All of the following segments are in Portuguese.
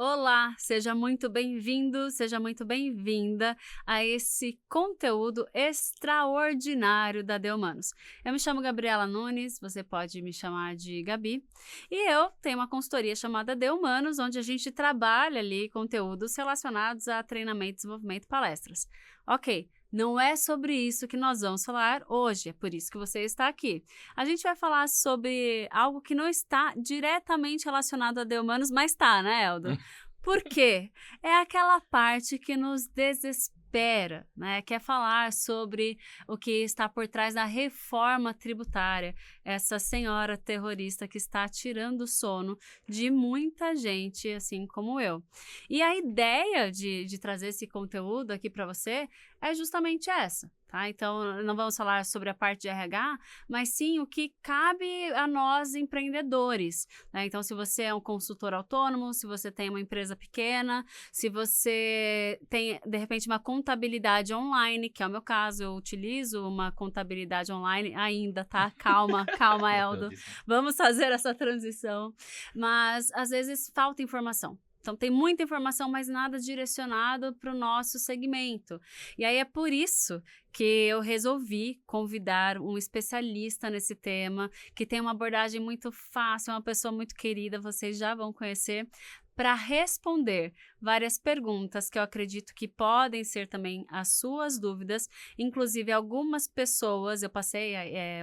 Olá, seja muito bem-vindo, seja muito bem-vinda a esse conteúdo extraordinário da Deumanos. Eu me chamo Gabriela Nunes, você pode me chamar de Gabi, e eu tenho uma consultoria chamada Deumanos, onde a gente trabalha ali conteúdos relacionados a treinamento, desenvolvimento e palestras. Ok, não é sobre isso que nós vamos falar hoje, é por isso que você está aqui. A gente vai falar sobre algo que não está diretamente relacionado a Deumanos, mas está, né, Eldo? Por quê? É aquela parte que nos desespera, né? Quer falar sobre o que está por trás da reforma tributária, essa senhora terrorista que está tirando o sono de muita gente, assim como eu. E a ideia de trazer esse conteúdo aqui para você é justamente essa. Tá? Então, não vamos falar sobre a parte de RH, mas sim o que cabe a nós empreendedores. Né? Então, se você é um consultor autônomo, se você tem uma empresa pequena, se você tem, de repente, uma contabilidade online, que é o meu caso, eu utilizo uma contabilidade online ainda, tá? Calma, calma, Eldo. Vamos fazer essa transição. Mas, às vezes, falta informação. Então, tem muita informação, mas nada direcionado para o nosso segmento. E aí é por isso que eu resolvi convidar um especialista nesse tema, que tem uma abordagem muito fácil, uma pessoa muito querida, vocês já vão conhecer, para responder várias perguntas que eu acredito que podem ser também as suas dúvidas. Inclusive, algumas pessoas, eu passei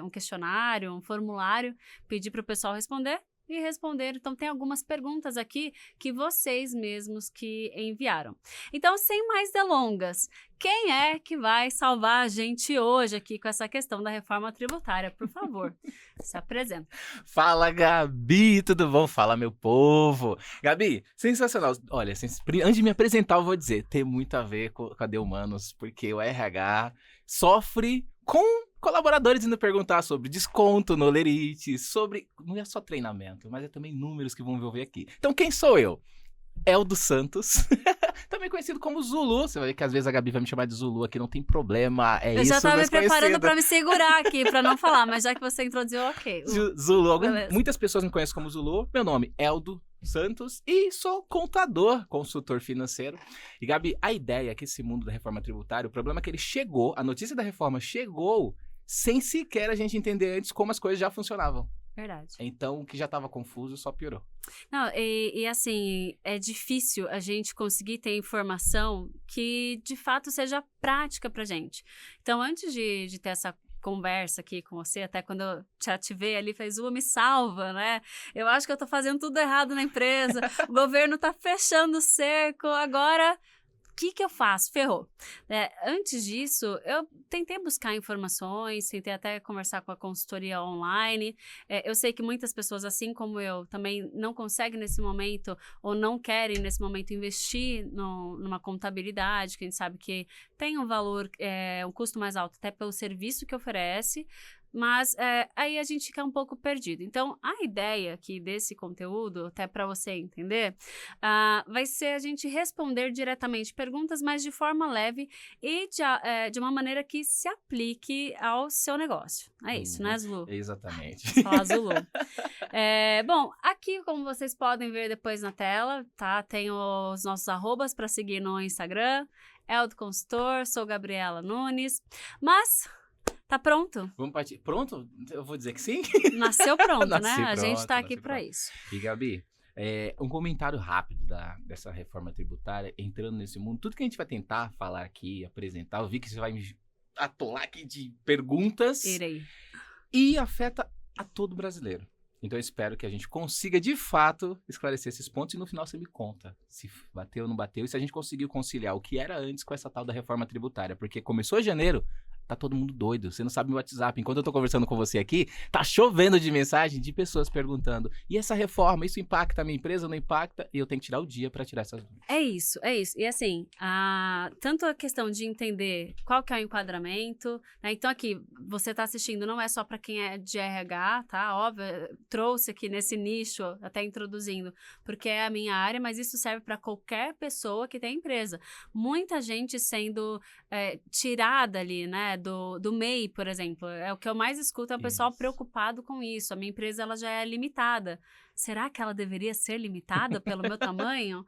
um questionário, um formulário, pedi para o pessoal responder, e responder. Então, tem algumas perguntas aqui que vocês mesmos que enviaram. Então, sem mais delongas, quem é que vai salvar a gente hoje aqui com essa questão da reforma tributária? Por favor, se apresenta. Fala, Gabi, tudo bom? Fala, meu povo. Gabi, sensacional. Olha, antes de me apresentar, eu vou dizer, tem muito a ver com a Deumanos, porque o RH sofre com colaboradores indo perguntar sobre desconto no Lerite, sobre, não é só treinamento, mas é também números que vão envolver aqui. Então, quem sou eu? Eldo Santos, também conhecido como Zulu. Você vai ver que às vezes a Gabi vai me chamar de Zulu aqui, não tem problema, é Eu isso, já estava me mais preparando conhecido. para me segurar aqui, para não falar, mas já que você introduziu, ok. Zulu, Beleza. muitas pessoas me conhecem como Zulu. Meu nome é Eldo Santos e sou contador, consultor financeiro. E Gabi, a ideia é que esse mundo da reforma tributária, o problema é que ele chegou, a notícia da reforma chegou sem sequer a gente entender antes como as coisas já funcionavam. Verdade. Então, o que já estava confuso só piorou. Não, e assim, é difícil a gente conseguir ter informação que de fato seja prática pra gente. Então, antes de ter essa conversa aqui com você, até quando eu te ativei ali, fez me salva, né? Eu acho que eu tô fazendo tudo errado na empresa, o governo tá fechando o cerco, agora o que eu faço? Ferrou. Antes disso, eu tentei buscar informações, tentei até conversar com a consultoria online. Eu sei que muitas pessoas, assim como eu, também não conseguem nesse momento ou não querem nesse momento investir numa contabilidade, que a gente sabe que tem um valor, um custo mais alto até pelo serviço que oferece, mas aí a gente fica um pouco perdido. Então, a ideia aqui desse conteúdo, até para você entender, vai ser a gente responder diretamente perguntas, mas de forma leve e de uma maneira que se aplique ao seu negócio. É isso, né, Zulu? Exatamente. Vamos falar Zulu. Bom, aqui, como vocês podem ver depois na tela, tá? Tem os nossos arrobas para seguir no Instagram. Eldo Consultor, sou Gabriela Nunes. Mas tá pronto? Vamos partir. Pronto? Eu vou dizer que sim. Nasceu pronto, Nasci né? A gente pronto, tá aqui nasci para pronto. isso. E Gabi, um comentário rápido dessa reforma tributária, entrando nesse mundo, tudo que a gente vai tentar falar aqui, apresentar, eu vi que você vai me atolar aqui de perguntas. Irei. E afeta a todo brasileiro. Então eu espero que a gente consiga, de fato, esclarecer esses pontos e no final você me conta se bateu ou não bateu e se a gente conseguiu conciliar o que era antes com essa tal da reforma tributária. Porque começou janeiro, tá todo mundo doido, você não sabe meu WhatsApp. Enquanto eu tô conversando com você aqui, tá chovendo de mensagem de pessoas perguntando: e essa reforma, isso impacta a minha empresa ou não impacta? E eu tenho que tirar o dia pra tirar essas dúvidas. É isso. E assim, tanto a questão de entender qual que é o enquadramento, né? Então aqui, você tá assistindo, não é só para quem é de RH, tá? Óbvio, trouxe aqui nesse nicho, até introduzindo, porque é a minha área, mas isso serve para qualquer pessoa que tem empresa. Muita gente sendo tirada ali, né, do MEI, por exemplo. É o que eu mais escuto, é o pessoal Isso. preocupado com isso. A minha empresa, ela já é limitada. Será que ela deveria ser limitada pelo meu tamanho?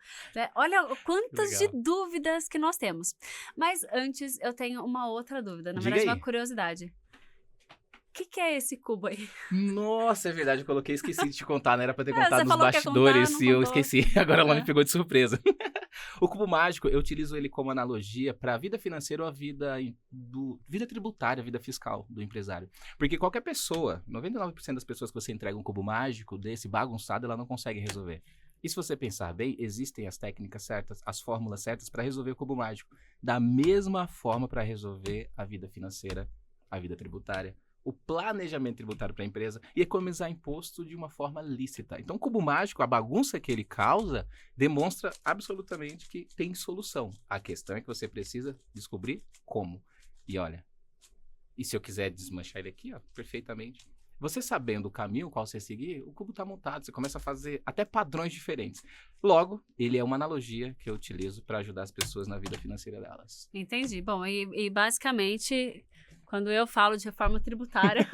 Olha quantas de Legal. dúvidas que nós temos. Mas antes, eu tenho uma outra dúvida. Na Diga verdade, aí. uma curiosidade. O que é esse cubo aí? Nossa, é verdade, eu coloquei e esqueci de te contar, né? Era pra ter Você contado nos falou que ia contar, bastidores não e eu contou. esqueci. Agora ela me É. pegou de surpresa. O cubo mágico, eu utilizo ele como analogia para a vida financeira ou a vida tributária, a vida fiscal do empresário. Porque qualquer pessoa, 99% das pessoas que você entrega um cubo mágico desse bagunçado, ela não consegue resolver. E se você pensar bem, existem as técnicas certas, as fórmulas certas para resolver o cubo mágico. Da mesma forma para resolver a vida financeira, a vida tributária, o planejamento tributário para a empresa e economizar imposto de uma forma lícita. Então, o cubo mágico, a bagunça que ele causa, demonstra absolutamente que tem solução. A questão é que você precisa descobrir como. E olha, e se eu quiser desmanchar ele aqui, ó, perfeitamente. Você sabendo o caminho qual você seguir, o cubo está montado. Você começa a fazer até padrões diferentes. Logo, ele é uma analogia que eu utilizo para ajudar as pessoas na vida financeira delas. Entendi. Bom, e basicamente, quando eu falo de reforma tributária,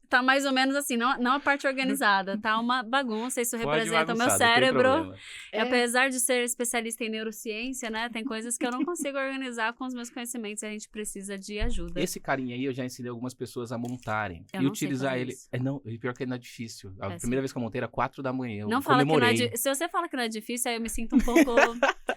tá mais ou menos assim, não a parte organizada, tá uma bagunça, isso Pode representa o meu bagunçar, não tem cérebro. problema. E apesar de ser especialista em neurociência, né, tem coisas que eu não consigo organizar com os meus conhecimentos e a gente precisa de ajuda. Esse carinha aí eu já ensinei algumas pessoas a montarem Eu e não sei utilizar fazer ele. isso. Não, pior que não é difícil. A Péssimo. primeira vez que eu montei era 4 da manhã. Eu Não fala que não é comemorei. Se você fala que não é difícil, aí eu me sinto um pouco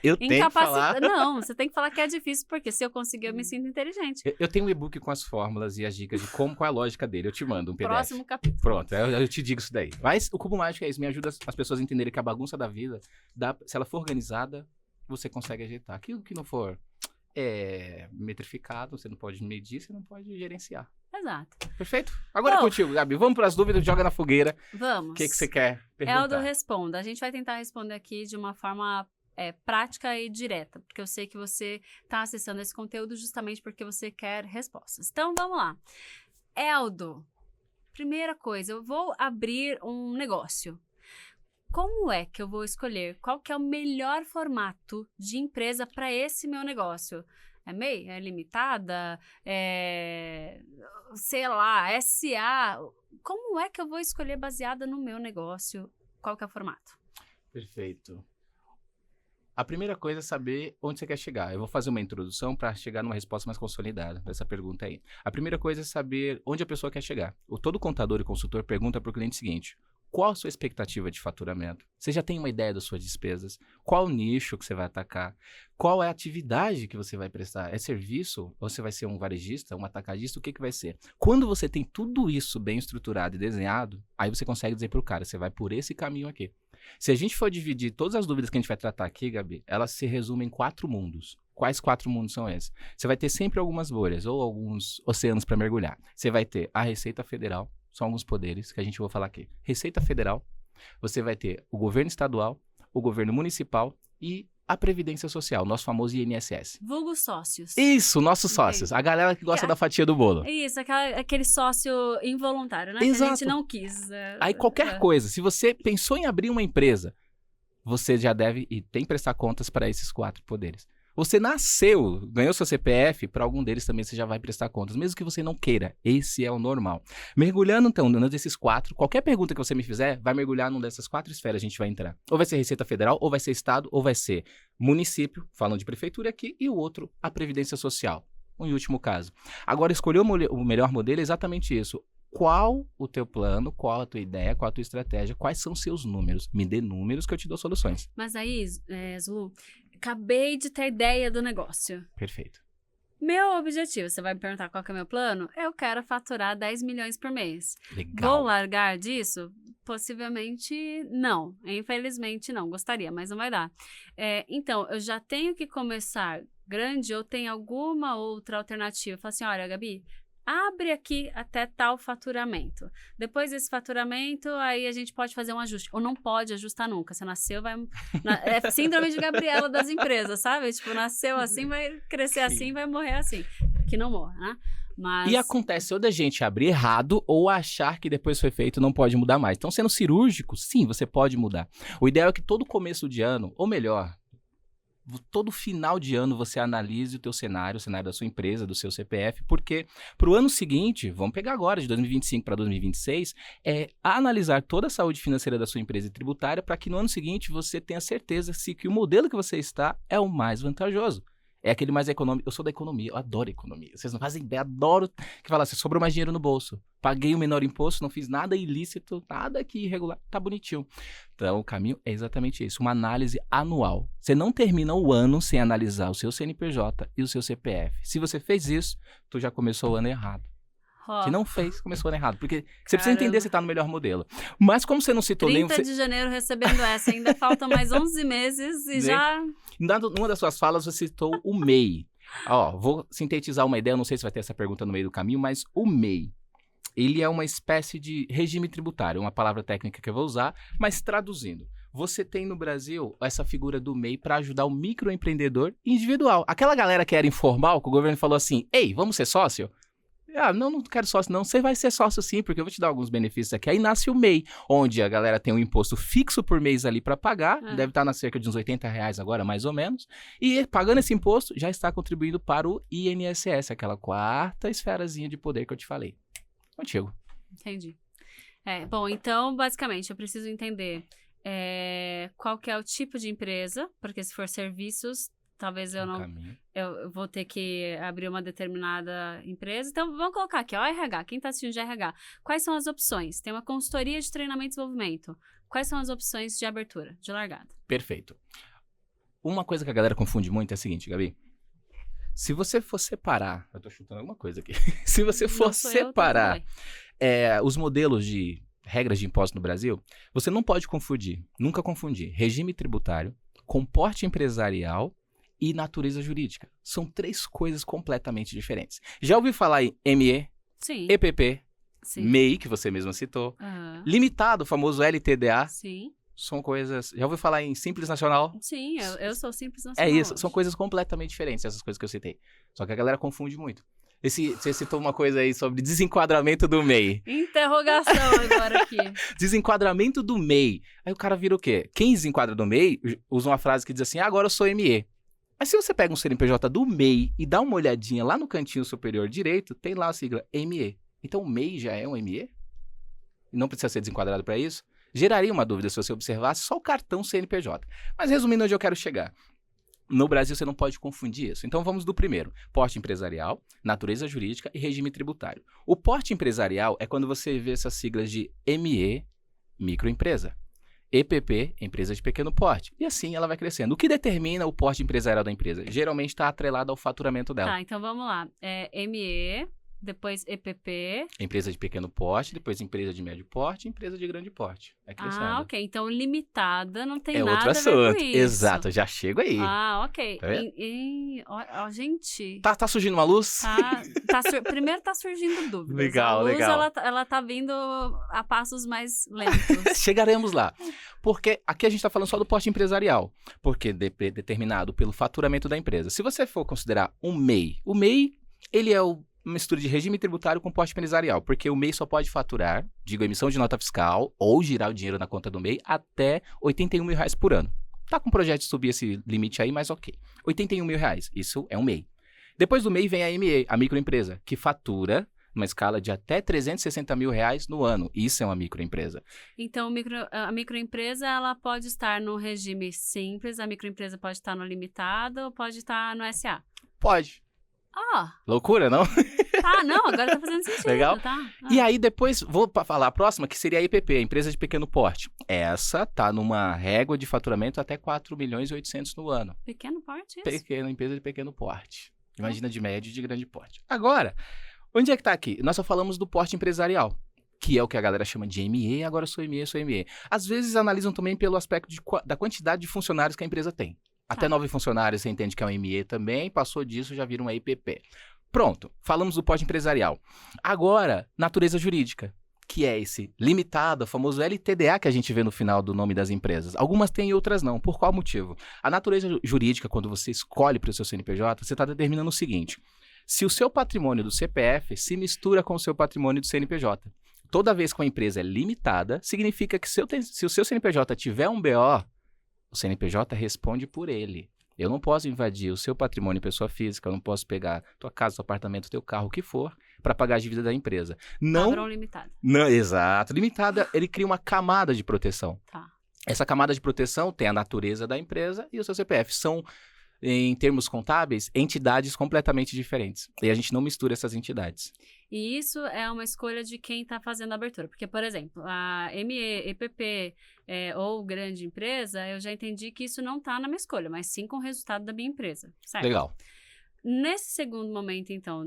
Eu tenho que incapacitada. falar. Não, você tem que falar que é difícil, porque se eu conseguir, eu me sinto inteligente. Eu tenho um e-book com as fórmulas e as dicas de qual é a lógica dele. Eu te mando um PDF. Próximo capítulo. Pronto, eu te digo isso daí. Mas o cubo mágico é isso, me ajuda as pessoas a entenderem que a bagunça da vida, se ela for organizada, você consegue ajeitar. Aquilo que não for metrificado, você não pode medir, você não pode gerenciar. Exato. Perfeito? Agora é Bom. contigo, Gabi. Vamos para as dúvidas, joga na fogueira. Vamos. O que você quer perguntar? Eldo responda. A gente vai tentar responder aqui de uma forma prática e direta, porque eu sei que você está acessando esse conteúdo justamente porque você quer respostas. Então, vamos lá. Eldo, primeira coisa, eu vou abrir um negócio. Como é que eu vou escolher qual que é o melhor formato de empresa para esse meu negócio? É MEI? É limitada? Sei lá, SA? Como é que eu vou escolher baseada no meu negócio? Qual que é o formato? Perfeito. A primeira coisa é saber onde você quer chegar. Eu vou fazer uma introdução para chegar numa resposta mais consolidada dessa pergunta aí. A primeira coisa é saber onde a pessoa quer chegar. Todo contador e consultor pergunta para o cliente o seguinte: qual a sua expectativa de faturamento? Você já tem uma ideia das suas despesas? Qual o nicho que você vai atacar? Qual é a atividade que você vai prestar? É serviço? Ou você vai ser um varejista, um atacadista? O que vai ser? Quando você tem tudo isso bem estruturado e desenhado, aí você consegue dizer para o cara, você vai por esse caminho aqui. Se a gente for dividir todas as dúvidas que a gente vai tratar aqui, Gabi, elas se resumem em 4 mundos. Quais 4 mundos são esses? Você vai ter sempre algumas bolhas ou alguns oceanos para mergulhar. Você vai ter a Receita Federal, são alguns poderes que a gente vai falar aqui. Receita Federal, você vai ter o governo estadual, o governo municipal e a Previdência Social, nosso famoso INSS. Vulgo sócios. Isso, nossos sócios. A galera que gosta da fatia do bolo. Isso, aquele sócio involuntário, né? Exato. Que a gente não quis. Aí qualquer coisa, se você pensou em abrir uma empresa, você já deve e tem que prestar contas para esses 4 poderes. Você nasceu, ganhou seu CPF, para algum deles também você já vai prestar contas, mesmo que você não queira. Esse é o normal. Mergulhando, então, num desses 4, qualquer pergunta que você me fizer, vai mergulhar numa dessas 4 esferas, a gente vai entrar. Ou vai ser Receita Federal, ou vai ser Estado, ou vai ser município, falando de prefeitura aqui, e o outro, a Previdência Social. Em último caso. Agora, escolher o melhor modelo é exatamente isso. Qual o teu plano, qual a tua ideia, qual a tua estratégia, quais são os seus números. Me dê números que eu te dou soluções. Mas aí, Zulu, acabei de ter ideia do negócio. Perfeito. Meu objetivo, você vai me perguntar qual que é o meu plano? Eu quero faturar 10 milhões por mês. Legal. Vou largar disso? Possivelmente não. Infelizmente não. Gostaria, mas não vai dar. Então, eu já tenho que começar grande ou tem alguma outra alternativa? Fala assim, olha, Gabi, abre aqui até tal faturamento. Depois desse faturamento, aí a gente pode fazer um ajuste. Ou não pode ajustar nunca. Você nasceu, vai... É síndrome de Gabriela das empresas, sabe? Tipo, nasceu assim, vai crescer assim, vai morrer assim. Que não morra, né? Mas... E acontece ou da gente abrir errado ou achar que depois foi feito não pode mudar mais. Então, sendo cirúrgico, sim, você pode mudar. O ideal é que todo começo de ano, ou melhor, todo final de ano você analise o teu cenário, o cenário da sua empresa, do seu CPF, porque para o ano seguinte, vamos pegar agora, de 2025 para 2026, é analisar toda a saúde financeira da sua empresa e tributária para que no ano seguinte você tenha certeza se que o modelo que você está é o mais vantajoso. É aquele mais econômico. Eu sou da economia, eu adoro economia. Vocês não fazem ideia, adoro que fala assim, sobrou mais dinheiro no bolso. Paguei o menor imposto, não fiz nada ilícito, nada aqui irregular, tá bonitinho. Então, o caminho é exatamente isso, uma análise anual. Você não termina o ano sem analisar o seu CNPJ e o seu CPF. Se você fez isso, tu já começou o ano errado. Se não fez, começou o ano errado. Porque você precisa entender se tá no melhor modelo. Mas como você não citou 30 de janeiro recebendo essa, ainda faltam mais 11 meses e já... Numa das suas falas, você citou o MEI. Ó, vou sintetizar uma ideia, eu não sei se vai ter essa pergunta no meio do caminho, mas o MEI, ele é uma espécie de regime tributário, uma palavra técnica que eu vou usar, mas traduzindo. Você tem no Brasil essa figura do MEI para ajudar o microempreendedor individual. Aquela galera que era informal, que o governo falou assim, ei, vamos ser sócio? Ah, não quero sócio não. Você vai ser sócio sim, porque eu vou te dar alguns benefícios aqui. Aí nasce o MEI, onde a galera tem um imposto fixo por mês ali para pagar. Deve estar na cerca de uns R$80 agora, mais ou menos. E pagando esse imposto, já está contribuindo para o INSS, aquela quarta esferazinha de poder que eu te falei. Contigo. Entendi. Bom, então, basicamente, eu preciso entender qual que é o tipo de empresa, porque se for serviços... Talvez eu vou ter que abrir uma determinada empresa. Então, vamos colocar aqui, ó, RH. Quem está assistindo de RH? Quais são as opções? Tem uma consultoria de treinamento e desenvolvimento. Quais são as opções de abertura, de largada? Perfeito. Uma coisa que a galera confunde muito é a seguinte, Gabi. Se você for separar... Eu tô chutando alguma coisa aqui. Se você for separar os modelos de regras de imposto no Brasil, você não pode confundir, nunca confundir, regime tributário com porte empresarial e natureza jurídica. São 3 coisas completamente diferentes. Já ouviu falar em ME, Sim. EPP, Sim. MEI, que você mesmo citou, limitado, o famoso LTDA. Sim. São coisas... Já ouviu falar em Simples Nacional? Sim, eu sou Simples Nacional. É isso, são coisas completamente diferentes, essas coisas que eu citei. Só que a galera confunde muito. Você citou uma coisa aí sobre desenquadramento do MEI. Interrogação agora aqui. Desenquadramento do MEI. Aí o cara vira o quê? Quem desenquadra do MEI usa uma frase que diz assim, agora eu sou ME. Mas se você pega um CNPJ do MEI e dá uma olhadinha lá no cantinho superior direito, tem lá a sigla ME. Então o MEI já é um ME? E não precisa ser desenquadrado para isso? Geraria uma dúvida se você observasse só o cartão CNPJ. Mas resumindo onde eu quero chegar. No Brasil você não pode confundir isso. Então vamos do primeiro. Porte empresarial, natureza jurídica e regime tributário. O porte empresarial é quando você vê essas siglas de ME, microempresa. EPP, empresa de pequeno porte. E assim ela vai crescendo. O que determina o porte empresarial da empresa? Geralmente está atrelado ao faturamento dela. Tá, então vamos lá. ME, depois EPP. Empresa de pequeno porte, depois empresa de médio porte, empresa de grande porte. Vai crescendo. Ah, ok. Então limitada não tem outro nada assunto. A ver com isso. Exato, já chego aí. Ah, ok. Tá Gente... Tá surgindo uma luz? Primeiro tá surgindo dúvidas. Legal, a luz, legal. Ela tá vindo a passos mais lentos. Chegaremos lá. Porque aqui a gente está falando só do porte empresarial. Porque determinado pelo faturamento da empresa. Se você for considerar um MEI, o MEI, ele é uma mistura de regime tributário com porte empresarial. Porque o MEI só pode faturar, digo, emissão de nota fiscal ou girar o dinheiro na conta do MEI até R$81 mil por ano. Tá com projeto de subir esse limite aí, mas ok. R$81 mil, isso é um MEI. Depois do MEI vem a ME, a microempresa, que fatura uma escala de até R$360 mil no ano. Isso é uma microempresa. Então, a microempresa, ela pode estar no regime simples, a microempresa pode estar no limitado ou pode estar no SA? Pode. Ah! Loucura, não? Ah, não, agora tá fazendo sentido. Legal? Tá? E aí depois, vou falar a próxima, que seria a IPP, a empresa de pequeno porte. Essa tá numa régua de faturamento até 4.800.000 no ano. Pequeno porte, isso? Empresa de pequeno porte. Imagina de médio e de grande porte. Agora, onde é que tá aqui? Nós só falamos do porte empresarial, que é o que a galera chama de ME, agora eu sou ME. Às vezes analisam também pelo aspecto da quantidade de funcionários que a empresa tem. Até 9 funcionários você entende que é um ME também, passou disso já vira uma IPP. Pronto, falamos do porte empresarial. Agora, natureza jurídica, que é esse limitado, o famoso LTDA que a gente vê no final do nome das empresas. Algumas têm e outras não. Por qual motivo? A natureza jurídica, quando você escolhe para o seu CNPJ, você está determinando o seguinte: se o seu patrimônio do CPF se mistura com o seu patrimônio do CNPJ, toda vez que uma empresa é limitada, significa que se o seu CNPJ tiver um BO, o CNPJ responde por ele. Eu não posso invadir o seu patrimônio pessoa física, eu não posso pegar tua casa, teu apartamento, teu carro, o que for, para pagar a dívida da empresa. Padrão limitado. Não, exato. Limitada, ele cria uma camada de proteção. Tá. Essa camada de proteção tem a natureza da empresa e o seu CPF. São, em termos contábeis, entidades completamente diferentes. E a gente não mistura essas entidades. E isso é uma escolha de quem está fazendo a abertura. Porque, por exemplo, a ME, EPP ou grande empresa, eu já entendi que isso não está na minha escolha, mas sim com o resultado da minha empresa. Certo? Legal. Nesse segundo momento, então,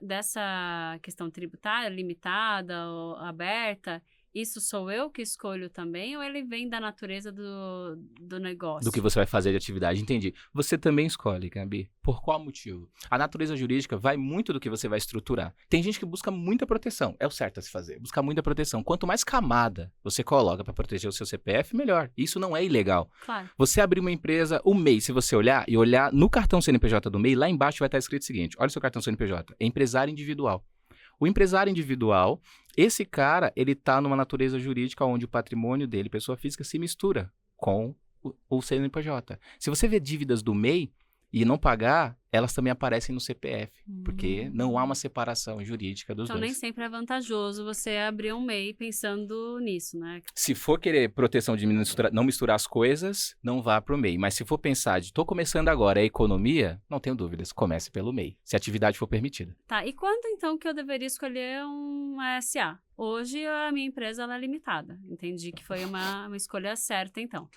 dessa questão tributária, limitada ou aberta, isso sou eu que escolho também ou ele vem da natureza do negócio? Do que você vai fazer de atividade, entendi. Você também escolhe, Gabi. Por qual motivo? A natureza jurídica vai muito do que você vai estruturar. Tem gente que busca muita proteção. É o certo a se fazer. Buscar muita proteção. Quanto mais camada você coloca para proteger o seu CPF, melhor. Isso não é ilegal. Claro. Você abrir uma empresa, o MEI, se você olhar no cartão CNPJ do MEI, lá embaixo vai estar escrito o seguinte: olha o seu cartão CNPJ. É empresário individual. O empresário individual, esse cara, ele está numa natureza jurídica onde o patrimônio dele, pessoa física, se mistura com o CNPJ. Se você vê dívidas do MEI e não pagar, elas também aparecem no CPF, porque não há uma separação jurídica dos Então, dois. nem sempre é vantajoso você abrir um MEI pensando nisso, né? Se for querer proteção de não misturar as coisas, não vá para o MEI. Mas se for pensar de, estou começando agora a economia, não tenho dúvidas, comece pelo MEI, se a atividade for permitida. Tá, e quando então que eu deveria escolher um SA? Hoje a minha empresa ela é limitada, entendi que foi uma escolha certa então.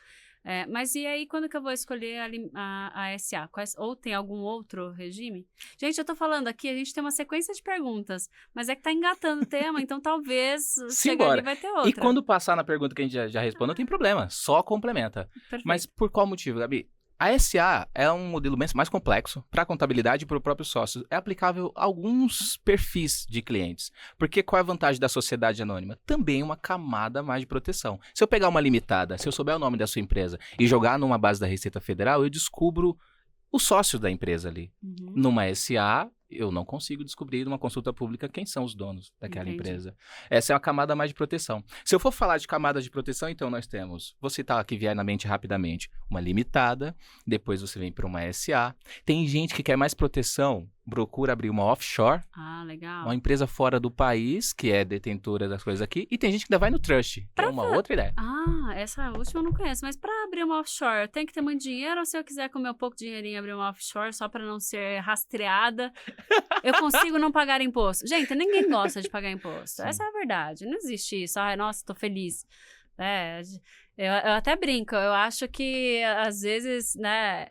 Mas e aí, quando que eu vou escolher a SA? Ou tem algum outro regime? Gente, eu tô falando aqui, a gente tem uma sequência de perguntas, mas é que tá engatando o tema, então talvez chegar ali vai ter outra. E quando passar na pergunta que a gente já respondeu, não tem problema, só complementa. Perfeito. Mas por qual motivo, Gabi? A SA é um modelo mais complexo para a contabilidade e para o próprio sócio. É aplicável a alguns perfis de clientes. Porque qual é a vantagem da sociedade anônima? Também uma camada mais de proteção. Se eu pegar uma limitada, se eu souber o nome da sua empresa e jogar numa base da Receita Federal, eu descubro o sócio da empresa ali. Uhum. Numa SA, eu não consigo descobrir numa consulta pública quem são os donos daquela empresa. Essa é uma camada mais de proteção. Se eu for falar de camadas de proteção, então nós temos, vou citar aqui vier na mente rapidamente, uma limitada, depois você vem para uma SA. Tem gente que quer mais proteção, procura abrir uma offshore, legal. uma empresa fora do país, que é detentora das coisas aqui, e tem gente que ainda vai no trust, que é uma outra ideia. Essa última eu não conheço, mas para abrir uma offshore, eu tenho que ter muito dinheiro ou se eu quiser com meu pouco dinheirinho abrir uma offshore só para não ser rastreada, eu consigo não pagar imposto? Gente, ninguém gosta de pagar imposto. Sim. Essa é a verdade, não existe isso. Nossa, tô feliz. Eu até brinco, eu acho que às vezes, né...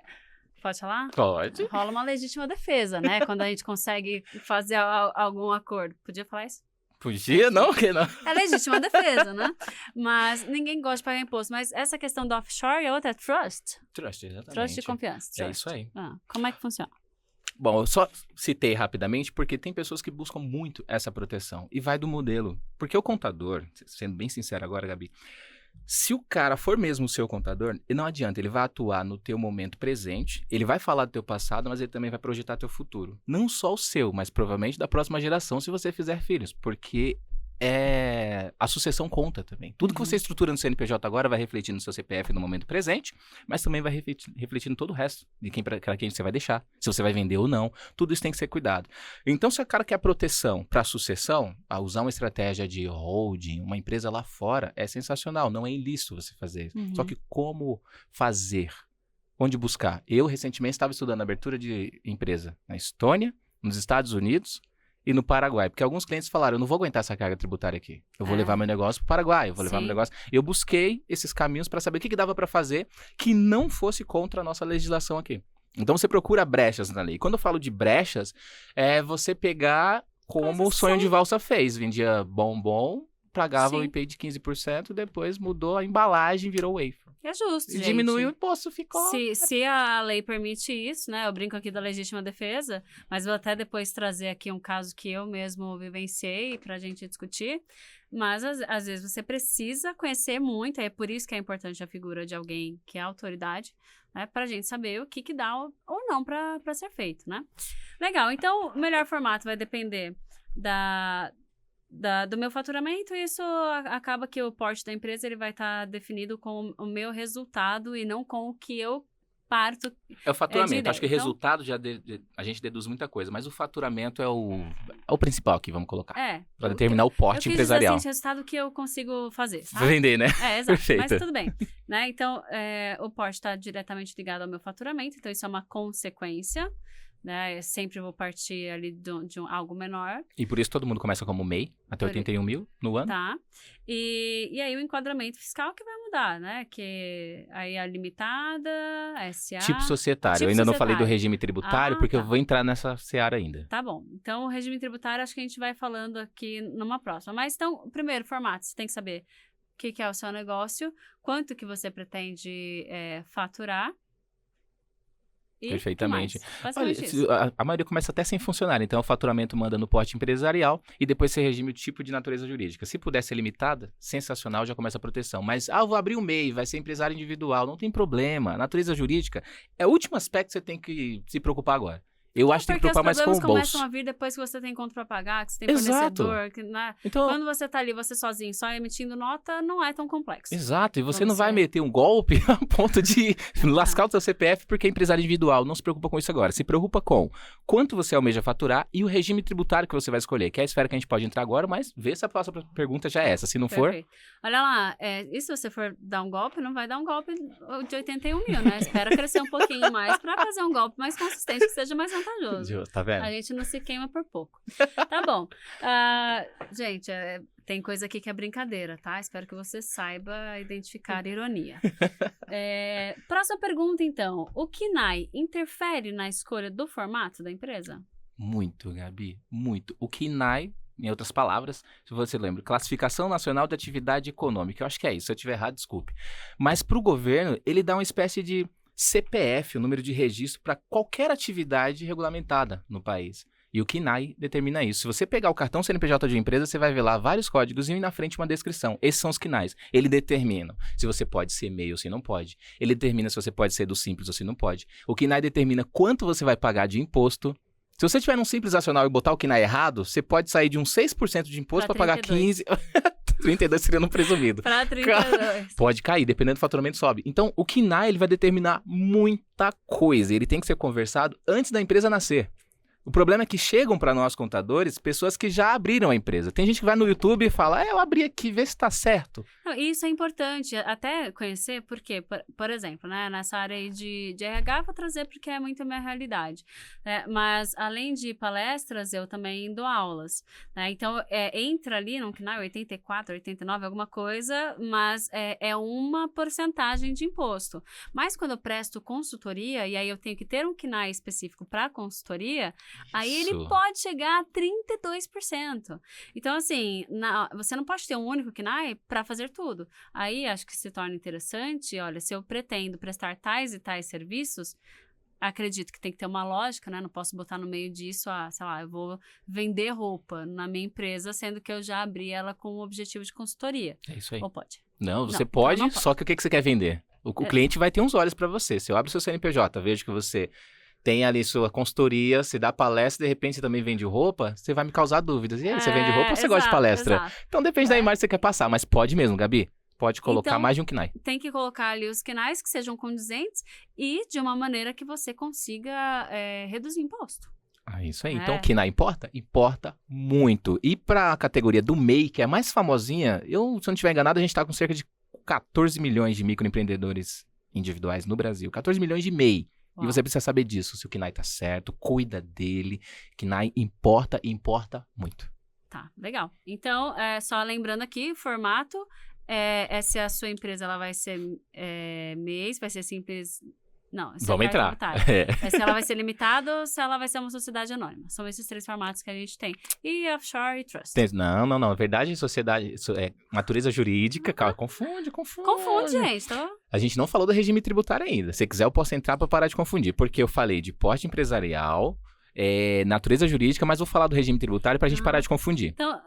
Pode falar? Pode. Rola uma legítima defesa, né? Quando a gente consegue fazer algum acordo. Podia falar isso? Podia, não? Que não? É legítima defesa, né? Mas ninguém gosta de pagar imposto. Mas essa questão do offshore e outra é trust. Trust, exatamente. Trust e confiança. É isso aí. Como é que funciona? Bom, eu só citei rapidamente porque tem pessoas que buscam muito essa proteção. E vai do modelo. Porque o contador, sendo bem sincero agora, Gabi, se o cara for mesmo o seu contador, não adianta, ele vai atuar no teu momento presente, ele vai falar do teu passado, mas ele também vai projetar teu futuro. Não só o seu, mas provavelmente da próxima geração, se você fizer filhos, porque a sucessão conta também. Tudo que você estrutura no CNPJ agora vai refletir no seu CPF no momento presente, mas também vai refletir em todo o resto de quem você vai deixar, se você vai vender ou não. Tudo isso tem que ser cuidado. Então, se o cara quer proteção para a sucessão, a usar uma estratégia de holding, uma empresa lá fora, é sensacional. Não é ilícito você fazer isso. Só que como fazer? Onde buscar? Eu, recentemente, estava estudando abertura de empresa na Estônia, nos Estados Unidos e no Paraguai, porque alguns clientes falaram, eu não vou aguentar essa carga tributária aqui, eu vou levar meu negócio para o Paraguai, eu vou levar meu negócio... Eu busquei esses caminhos para saber o que dava para fazer que não fosse contra a nossa legislação aqui. Então você procura brechas na lei. Quando eu falo de brechas, é você pegar como o Sonho de Valsa fez, vendia bombom, pagava o IPI de 15%, depois mudou a embalagem, virou wafer. É justo, gente. Diminuiu o imposto, ficou... Se a lei permite isso, né? Eu brinco aqui da legítima defesa, mas vou até depois trazer aqui um caso que eu mesmo vivenciei pra gente discutir. Mas, às vezes, você precisa conhecer muito, é por isso que é importante a figura de alguém que é autoridade, né? Pra gente saber o que dá ou não pra ser feito, né? Legal, então, o melhor formato vai depender do meu faturamento, e isso acaba que o porte da empresa ele vai estar definido com o meu resultado e não com o que eu parto. É o faturamento. ideia. Acho que Então- resultado a gente deduz muita coisa, mas o faturamento é o principal aqui, vamos colocar. Para determinar o eu porte quis empresarial. dizer assim, esse resultado que eu consigo fazer, sabe? Vender, né? Exato, Perfeito. mas tudo bem, né? Então, o porte está diretamente ligado ao meu faturamento, então isso é uma consequência, né? Eu sempre vou partir ali de algo menor, E por isso todo mundo começa como MEI, até Por 81 mil no ano. tá? E aí o enquadramento fiscal que vai mudar, né? Que aí a limitada, SA... Tipo societário. Tipo eu ainda não falei do societário. regime tributário, porque tá. eu vou entrar nessa seara ainda. Tá bom. Então, o regime tributário, acho que a gente vai falando aqui numa próxima. Mas, então, primeiro, formato, você tem que saber o que é o seu negócio, quanto que você pretende faturar. E Perfeitamente. que mais? Olha, Basicamente isso. a maioria começa até sem funcionário, então o faturamento manda no porte empresarial e depois você regime o tipo de natureza jurídica. Se puder ser limitada, sensacional, já começa a proteção. Mas, eu vou abrir um MEI, vai ser empresário individual, não tem problema. A natureza jurídica é o último aspecto que você tem que se preocupar agora. Eu acho que tem que Porque os preocupar mais com problemas o começam bolso. a vir depois que você tem conta pra pagar, que você tem Exato. fornecedor, que, né? Então, Quando você tá ali, você sozinho, só emitindo nota, não é tão complexo. exato, e você Vamos não vai ser- meter um golpe a ponto de lascar o seu CPF porque é empresário individual. Não se preocupa com isso agora. Se preocupa com quanto você almeja faturar e o regime tributário que você vai escolher, que é a esfera que a gente pode entrar agora, mas vê se a próxima pergunta já é essa. Se não for, Perfeito. Olha lá, e se você for dar um golpe, não vai dar um golpe de 81 mil, né? Espera crescer um pouquinho mais pra fazer um golpe mais consistente, que seja mais vantajoso. tá vendo? A gente não se queima por pouco. Tá bom. Gente, tem coisa aqui que é brincadeira, tá? Espero que você saiba identificar ironia. Próxima pergunta, então. O KNAI interfere na escolha do formato da empresa? Muito, Gabi, muito. O KNAI, em outras palavras, se você lembra, Classificação Nacional de Atividade Econômica. Eu acho que é isso, se eu estiver errado, desculpe. Mas para o governo, ele dá uma espécie de CPF, o número de registro, para qualquer atividade regulamentada no país. E o KNAI determina isso. Se você pegar o cartão CNPJ de uma empresa, você vai ver lá vários códigos e na frente uma descrição. Esses são os KNAIs. Ele determina se você pode ser MEI ou se não pode. Ele determina se você pode ser do Simples ou se não pode. O KNAI determina quanto você vai pagar de imposto. Se você tiver num Simples Nacional e botar o KNAI errado, você pode sair de uns 6% de imposto para pagar 15%. 32 seria no presumido. Para 32. Pode cair, dependendo do faturamento sobe. Então, o KNAI ele vai determinar muita coisa. Ele tem que ser conversado antes da empresa nascer. O problema é que chegam para nós contadores pessoas que já abriram a empresa. Tem gente que vai no YouTube e fala, eu abri aqui, vê se está certo. Não, isso é importante, até conhecer, porque, por exemplo, né, nessa área aí de RH, vou trazer porque é muito a minha realidade. Né? Mas, além de palestras, eu também dou aulas. Né? Então, entra ali no KNAI 84, 89, alguma coisa, mas é uma porcentagem de imposto. Mas quando eu presto consultoria, e aí eu tenho que ter um KNAI específico para consultoria, aí ele Isso. pode chegar a 32%. Então, assim, você não pode ter um único KNAI para fazer tudo. Aí, acho que se torna interessante, olha, se eu pretendo prestar tais e tais serviços, acredito que tem que ter uma lógica, né? Não posso botar no meio disso, sei lá, eu vou vender roupa na minha empresa, sendo que eu já abri ela com o objetivo de consultoria. É isso aí. Ou pode? Não, você Não, então pode, não pode. só que o que você quer vender? O cliente vai ter uns olhos para você. Se eu abro seu CNPJ, vejo que você tem ali sua consultoria, você dá palestra, de repente você também vende roupa, você vai me causar dúvidas. E aí, você vende roupa ou você gosta de palestra? Exato. Então depende da imagem que você quer passar, mas pode mesmo, Gabi. Pode colocar Então, mais de um KNAI. Tem que colocar ali os KNAIs que sejam condizentes e de uma maneira que você consiga reduzir imposto. Isso aí. É. Então, o KNAI importa? Importa muito. E para a categoria do MEI, que é a mais famosinha, se eu não estiver enganado, a gente está com cerca de 14 milhões de microempreendedores individuais no Brasil. 14 milhões de MEI. Uau. E você precisa saber disso, se o KNAI tá certo, cuida dele. KNAI importa muito. Tá, legal. Então, só lembrando aqui, o formato, se a sua empresa ela vai ser MEI, vai ser simples... Não, Vamos entrar. Se ela vai ser limitada ou se ela vai ser uma sociedade anônima. São esses três formatos que a gente tem. E offshore e trust. Não. Na verdade, sociedade, natureza jurídica, cara, confunde. Confunde, gente. A gente não falou do regime tributário ainda. Se quiser, eu posso entrar para parar de confundir. Porque eu falei de porte empresarial, natureza jurídica, mas vou falar do regime tributário para a gente parar de confundir. Então,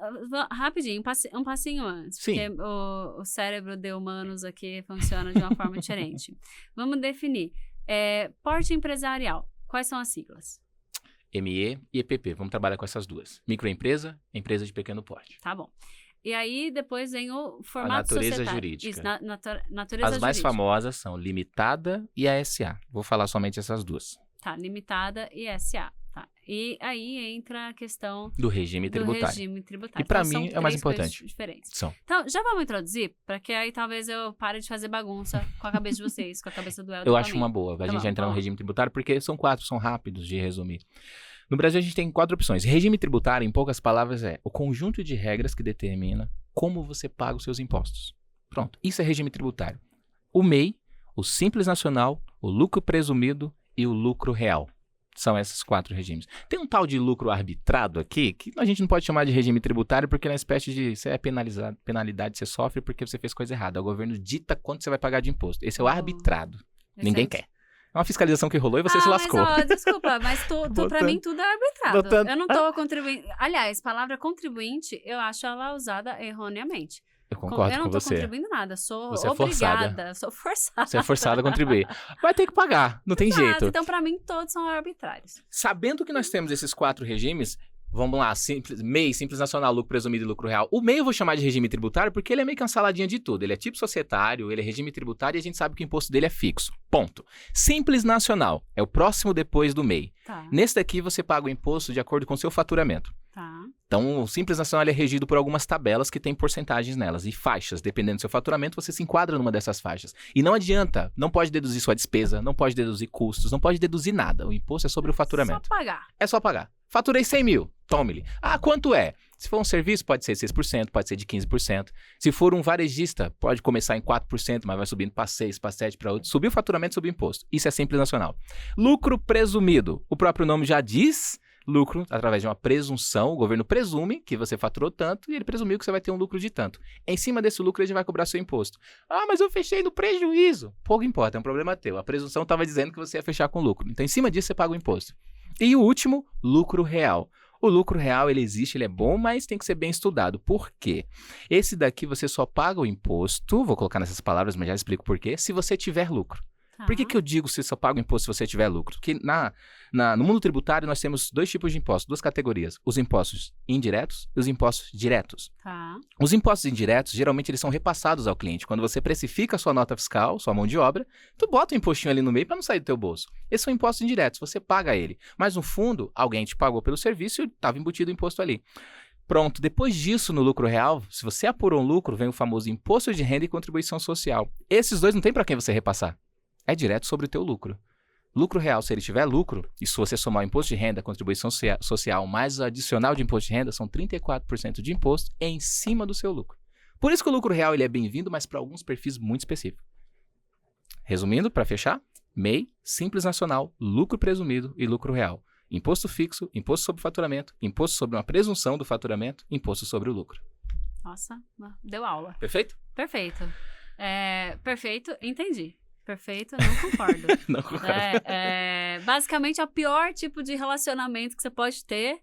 rapidinho, um passinho antes. Sim. Porque o cérebro de humanos aqui funciona de uma forma diferente. Vamos definir. Porte empresarial. Quais são as siglas? ME e EPP. Vamos trabalhar com essas duas. Microempresa, empresa de pequeno porte. Tá bom. E aí depois vem o formato natureza societário. jurídica. Isso, natureza As mais jurídica. famosas são limitada e a SA. Vou falar somente essas duas. Tá, limitada e SA. Tá. E aí entra a questão Do regime do tributário. regime tributário. E pra Então, mim são é o mais 3 coisas importante. diferentes. São. Então, já vamos introduzir, para que aí talvez eu pare de fazer bagunça com a cabeça de vocês, com a cabeça do Elton. Eu acho uma boa. A Tá gente bom, já entrar no vamos lá. regime tributário, porque são 4, são rápidos de resumir. No Brasil, a gente tem 4 opções. Regime tributário, em poucas palavras, é o conjunto de regras que determina como você paga os seus impostos. Pronto. Isso é regime tributário. O MEI, o Simples Nacional, o lucro presumido e o lucro real. São esses 4 regimes. Tem um tal de lucro arbitrado aqui, que a gente não pode chamar de regime tributário, porque é uma espécie de... Você é penalizado, penalidade você sofre porque você fez coisa errada. O governo dita quanto você vai pagar de imposto. Esse é o arbitrado. Ninguém quer. É uma fiscalização que rolou e você se lascou. Mas, ó, desculpa, mas pra mim tudo é arbitrado. Botando- Eu não tô contribuindo. Aliás, palavra contribuinte, eu acho ela usada erroneamente. Eu concordo Eu não com tô você. contribuindo nada, sou Você é obrigada, forçada. sou forçada. Você é forçado a contribuir. Vai ter que pagar, não tem Exato, jeito. então, pra mim, todos são arbitrários. Sabendo que nós temos esses 4 regimes, vamos lá, MEI, Simples Nacional, lucro presumido e lucro real. O MEI eu vou chamar de regime tributário porque ele é meio que uma saladinha de tudo. Ele é tipo societário, ele é regime tributário e a gente sabe que o imposto dele é fixo. Ponto. Simples Nacional é o próximo depois do MEI. Tá, Nesse daqui você paga o imposto de acordo com o seu faturamento. tá. Então, o Simples Nacional ele é regido por algumas tabelas que têm porcentagens nelas e faixas. Dependendo do seu faturamento, você se enquadra numa dessas faixas. E não adianta, não pode deduzir sua despesa, não pode deduzir custos, não pode deduzir nada. O imposto é sobre o faturamento. Só pagar. É só pagar. Faturei 100 mil, tome-lhe. Ah, quanto é? Se for um serviço, pode ser 6%, pode ser de 15%. Se for um varejista, pode começar em 4%, mas vai subindo para 6%, para 7%, para 8%. Subiu o faturamento, subiu o imposto. Isso é Simples Nacional. Lucro presumido. O próprio nome já diz... Lucro através de uma presunção, o governo presume que você faturou tanto e ele presumiu que você vai ter um lucro de tanto. Em cima desse lucro, ele vai cobrar seu imposto. Ah, mas eu fechei no prejuízo. Pouco importa, é um problema teu. A presunção estava dizendo que você ia fechar com lucro. Então, em cima disso, você paga o imposto. E o último, lucro real. O lucro real, ele existe, ele é bom, mas tem que ser bem estudado. Por quê? Esse daqui você só paga o imposto, vou colocar nessas palavras, mas já explico por quê, se você tiver lucro. Tá. Por que eu digo se só paga o imposto se você tiver lucro? Porque no mundo tributário nós temos 2 tipos de impostos, 2 categorias. Os impostos indiretos e os impostos diretos. Tá. Os impostos indiretos, geralmente, eles são repassados ao cliente. Quando você precifica a sua nota fiscal, sua mão de obra, tu bota um impostinho ali no meio para não sair do teu bolso. Esses são impostos indiretos, você paga ele. Mas, no fundo, alguém te pagou pelo serviço e estava embutido o imposto ali. Pronto, depois disso, no lucro real, se você apurou um lucro, vem o famoso imposto de renda e contribuição social. Esses 2 não tem para quem você repassar. É direto sobre o teu lucro. Lucro real, se ele tiver lucro, e se você somar o imposto de renda, contribuição social, mais o adicional de imposto de renda, são 34% de imposto em cima do seu lucro. Por isso que o lucro real ele é bem-vindo, mas para alguns perfis muito específicos. Resumindo, para fechar, MEI, Simples Nacional, lucro presumido e lucro real. Imposto fixo, imposto sobre faturamento, imposto sobre uma presunção do faturamento, imposto sobre o lucro. Nossa, deu aula. Perfeito? Perfeito. Perfeito, entendi. Perfeito, não concordo. Não concordo. Basicamente, é o pior tipo de relacionamento que você pode ter,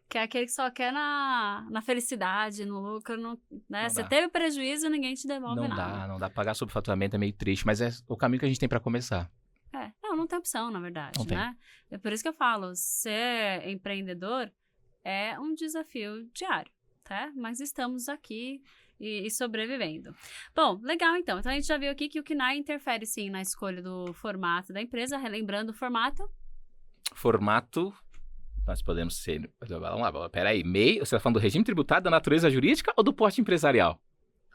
que é aquele que só quer na felicidade, no lucro. Né? Não Você dá. teve prejuízo e ninguém te devolve nada. Não dá. Pagar sobre faturamento é meio triste, mas é o caminho que a gente tem para começar. Não tem opção, na verdade, Não tem. né? É por isso que eu falo, ser empreendedor é um desafio diário, tá? Mas estamos aqui e sobrevivendo. Bom, legal então. Então a gente já viu aqui que o KNAI interfere sim na escolha do formato da empresa, relembrando o formato. Formato, nós podemos ser... Vamos lá, peraí. MEI, você está falando do regime tributário, da natureza jurídica ou do porte empresarial?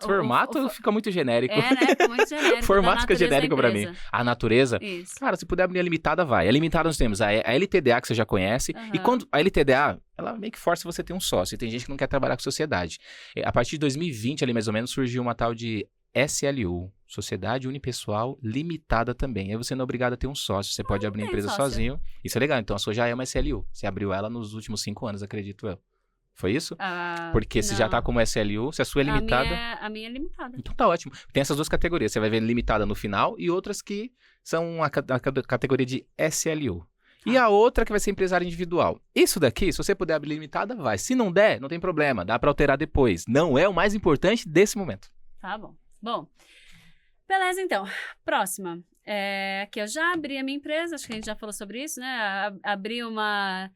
Formato fica muito genérico. Né? Fica muito genérico. Formato fica genérico pra mim. empresa. A natureza... Isso. Cara, se puder abrir a limitada, vai. A limitada nós temos a LTDA, que você já conhece. E Aham. quando a LTDA, ela meio que força você a ter um sócio. E tem gente que não quer trabalhar com sociedade. A partir de 2020, ali mais ou menos, surgiu uma tal de SLU, Sociedade Unipessoal Limitada também. Aí você não é obrigado a ter um sócio. Você pode abrir a tem empresa sócio. sozinho. Isso é legal. Então a sua já é uma SLU. Você abriu ela nos últimos 5 anos, acredito eu. Foi isso? Porque se já tá como SLU, se a sua é limitada... A minha é limitada. Então tá ótimo. Tem essas 2 categorias. Você vai ver limitada no final e outras que são a categoria de SLU. E a outra que vai ser empresário individual. Isso daqui, se você puder abrir limitada, vai. Se não der, não tem problema. Dá pra alterar depois. Não é o mais importante desse momento. Tá bom. Bom, beleza então. Próxima. Aqui eu já abri a minha empresa, acho que a gente já falou sobre isso, né? Abri uma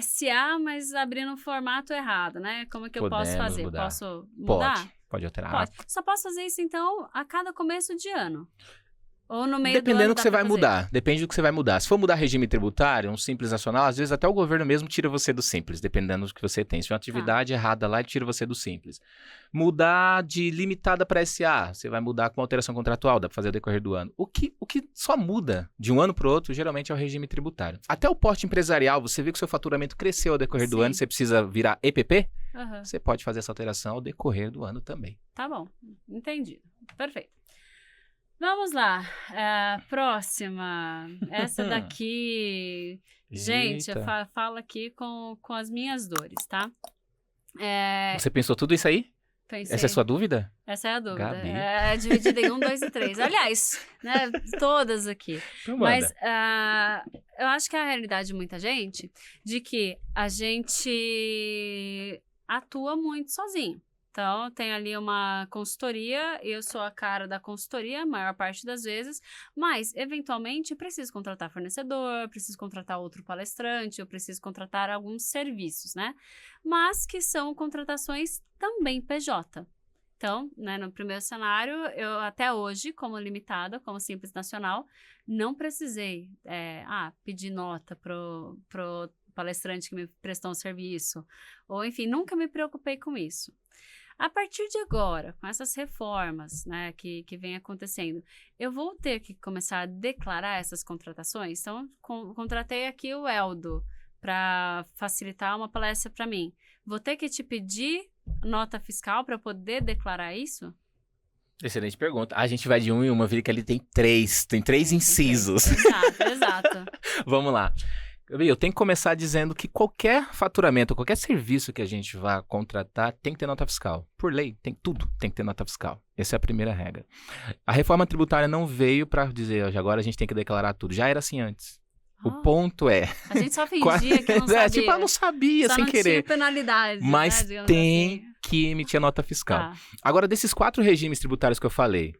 SA, mas abrir no formato errado, né? Como que eu posso Podemos fazer? mudar. Posso mudar? Pode alterar. Pode. Só posso fazer isso, então, a cada começo de ano. Ou no meio do Dependendo ano do que dá você pra vai fazer? mudar. Depende do que você vai mudar. Se for mudar regime tributário, um Simples Nacional, às vezes até o governo mesmo tira você do Simples, dependendo do que você tem. Se tiver uma atividade errada lá, ele tira você do Simples. Mudar de limitada para SA, você vai mudar com alteração contratual, dá para fazer ao decorrer do ano. O que só muda de um ano para o outro, geralmente é o regime tributário. Até o porte empresarial, você vê que o seu faturamento cresceu ao decorrer do Sim. ano, você precisa virar EPP, Aham. você pode fazer essa alteração ao decorrer do ano também. Tá bom, entendi. Perfeito. Vamos lá. Próxima. Essa daqui. Gente, eu Eita. falo aqui com as minhas dores, tá? Você pensou tudo isso aí? Pensei. Essa é a sua dúvida? Essa é a dúvida. Gabi. É dividida em 1, 2 e 3. Aliás, né? Todas aqui. Então manda. Mas eu acho que é a realidade de muita gente de que a gente atua muito sozinho. Então, tem ali uma consultoria, eu sou a cara da consultoria a maior parte das vezes, mas, eventualmente, preciso contratar fornecedor, preciso contratar outro palestrante, eu preciso contratar alguns serviços, né? Mas que são contratações também PJ. Então, né, no primeiro cenário, eu até hoje, como limitada, como Simples Nacional, não precisei pedir nota pro palestrante que me prestou um serviço, ou enfim, nunca me preocupei com isso. A partir de agora, com essas reformas, né, que vem acontecendo, eu vou ter que começar a declarar essas contratações. Então, contratei aqui o Eldo para facilitar uma palestra para mim. Vou ter que te pedir nota fiscal para poder declarar isso? Excelente pergunta. A gente vai de um em uma, vira que ali tem três incisos. Exato. Vamos lá. Eu tenho que começar dizendo que qualquer faturamento, qualquer serviço que a gente vá contratar tem que ter nota fiscal. Por lei, tudo tem que ter nota fiscal. Essa é a primeira regra. A reforma tributária não veio para dizer, agora a gente tem que declarar tudo. Já era assim antes. O ponto é... A gente só fingia que não sabia. eu não sabia, só sem não querer. Tinha penalidade, mas né, tem assim. que emitir a nota fiscal. Tá. Agora, desses 4 regimes tributários que eu falei,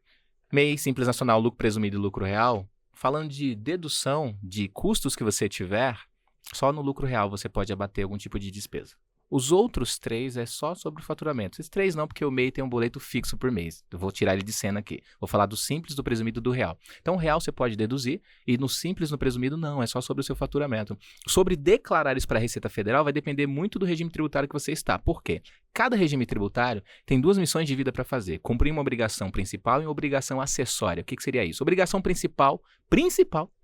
MEI, Simples Nacional, lucro presumido e lucro real, falando de dedução de custos que você tiver, só no lucro real você pode abater algum tipo de despesa. Os outros 3 é só sobre o faturamento. Esses 3 não, porque o MEI tem um boleto fixo por mês. Eu vou tirar ele de cena aqui. Vou falar do simples, do presumido e do real. Então, o real você pode deduzir e no simples, no presumido, não. É só sobre o seu faturamento. Sobre declarar isso para a Receita Federal vai depender muito do regime tributário que você está. Por quê? Cada regime tributário tem 2 missões de vida para fazer. Cumprir uma obrigação principal e uma obrigação acessória. O que seria isso? Obrigação principal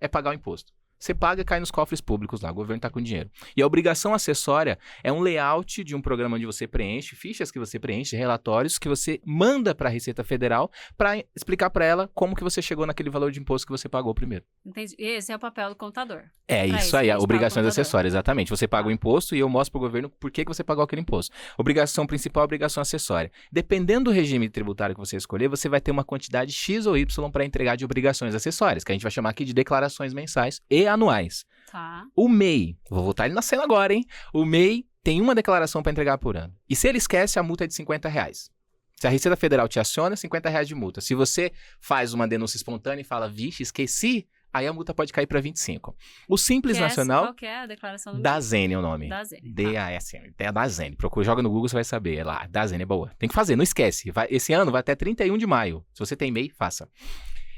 é pagar o imposto. Você paga e cai nos cofres públicos lá, o governo está com dinheiro. E a obrigação acessória é um layout de um programa onde você preenche, fichas que você preenche, relatórios que você manda para a Receita Federal para explicar para ela como que você chegou naquele valor de imposto que você pagou primeiro. Entendi. E esse é o papel do contador. É isso aí, obrigações acessórias, exatamente. Você paga o imposto e eu mostro para o governo por que você pagou aquele imposto. Obrigação principal, obrigação acessória. Dependendo do regime tributário que você escolher, você vai ter uma quantidade X ou Y para entregar de obrigações acessórias, que a gente vai chamar aqui de declarações mensais e anuais. Tá. O MEI, vou voltar ele na cena agora, hein? O MEI tem uma declaração para entregar por ano. E se ele esquece, a multa é de R$50. Se a Receita Federal te aciona, R$50 de multa. Se você faz uma denúncia espontânea e fala, vixe, esqueci, aí a multa pode cair para 25. O Simples Nacional... Qual que é a declaração do DAZN é o nome. DAZN. D-A-S-N. É a DAZN. Procura, joga no Google, você vai saber. É lá, DAZN é boa. Tem que fazer, não esquece. Esse ano vai até 31 de maio. Se você tem MEI, faça.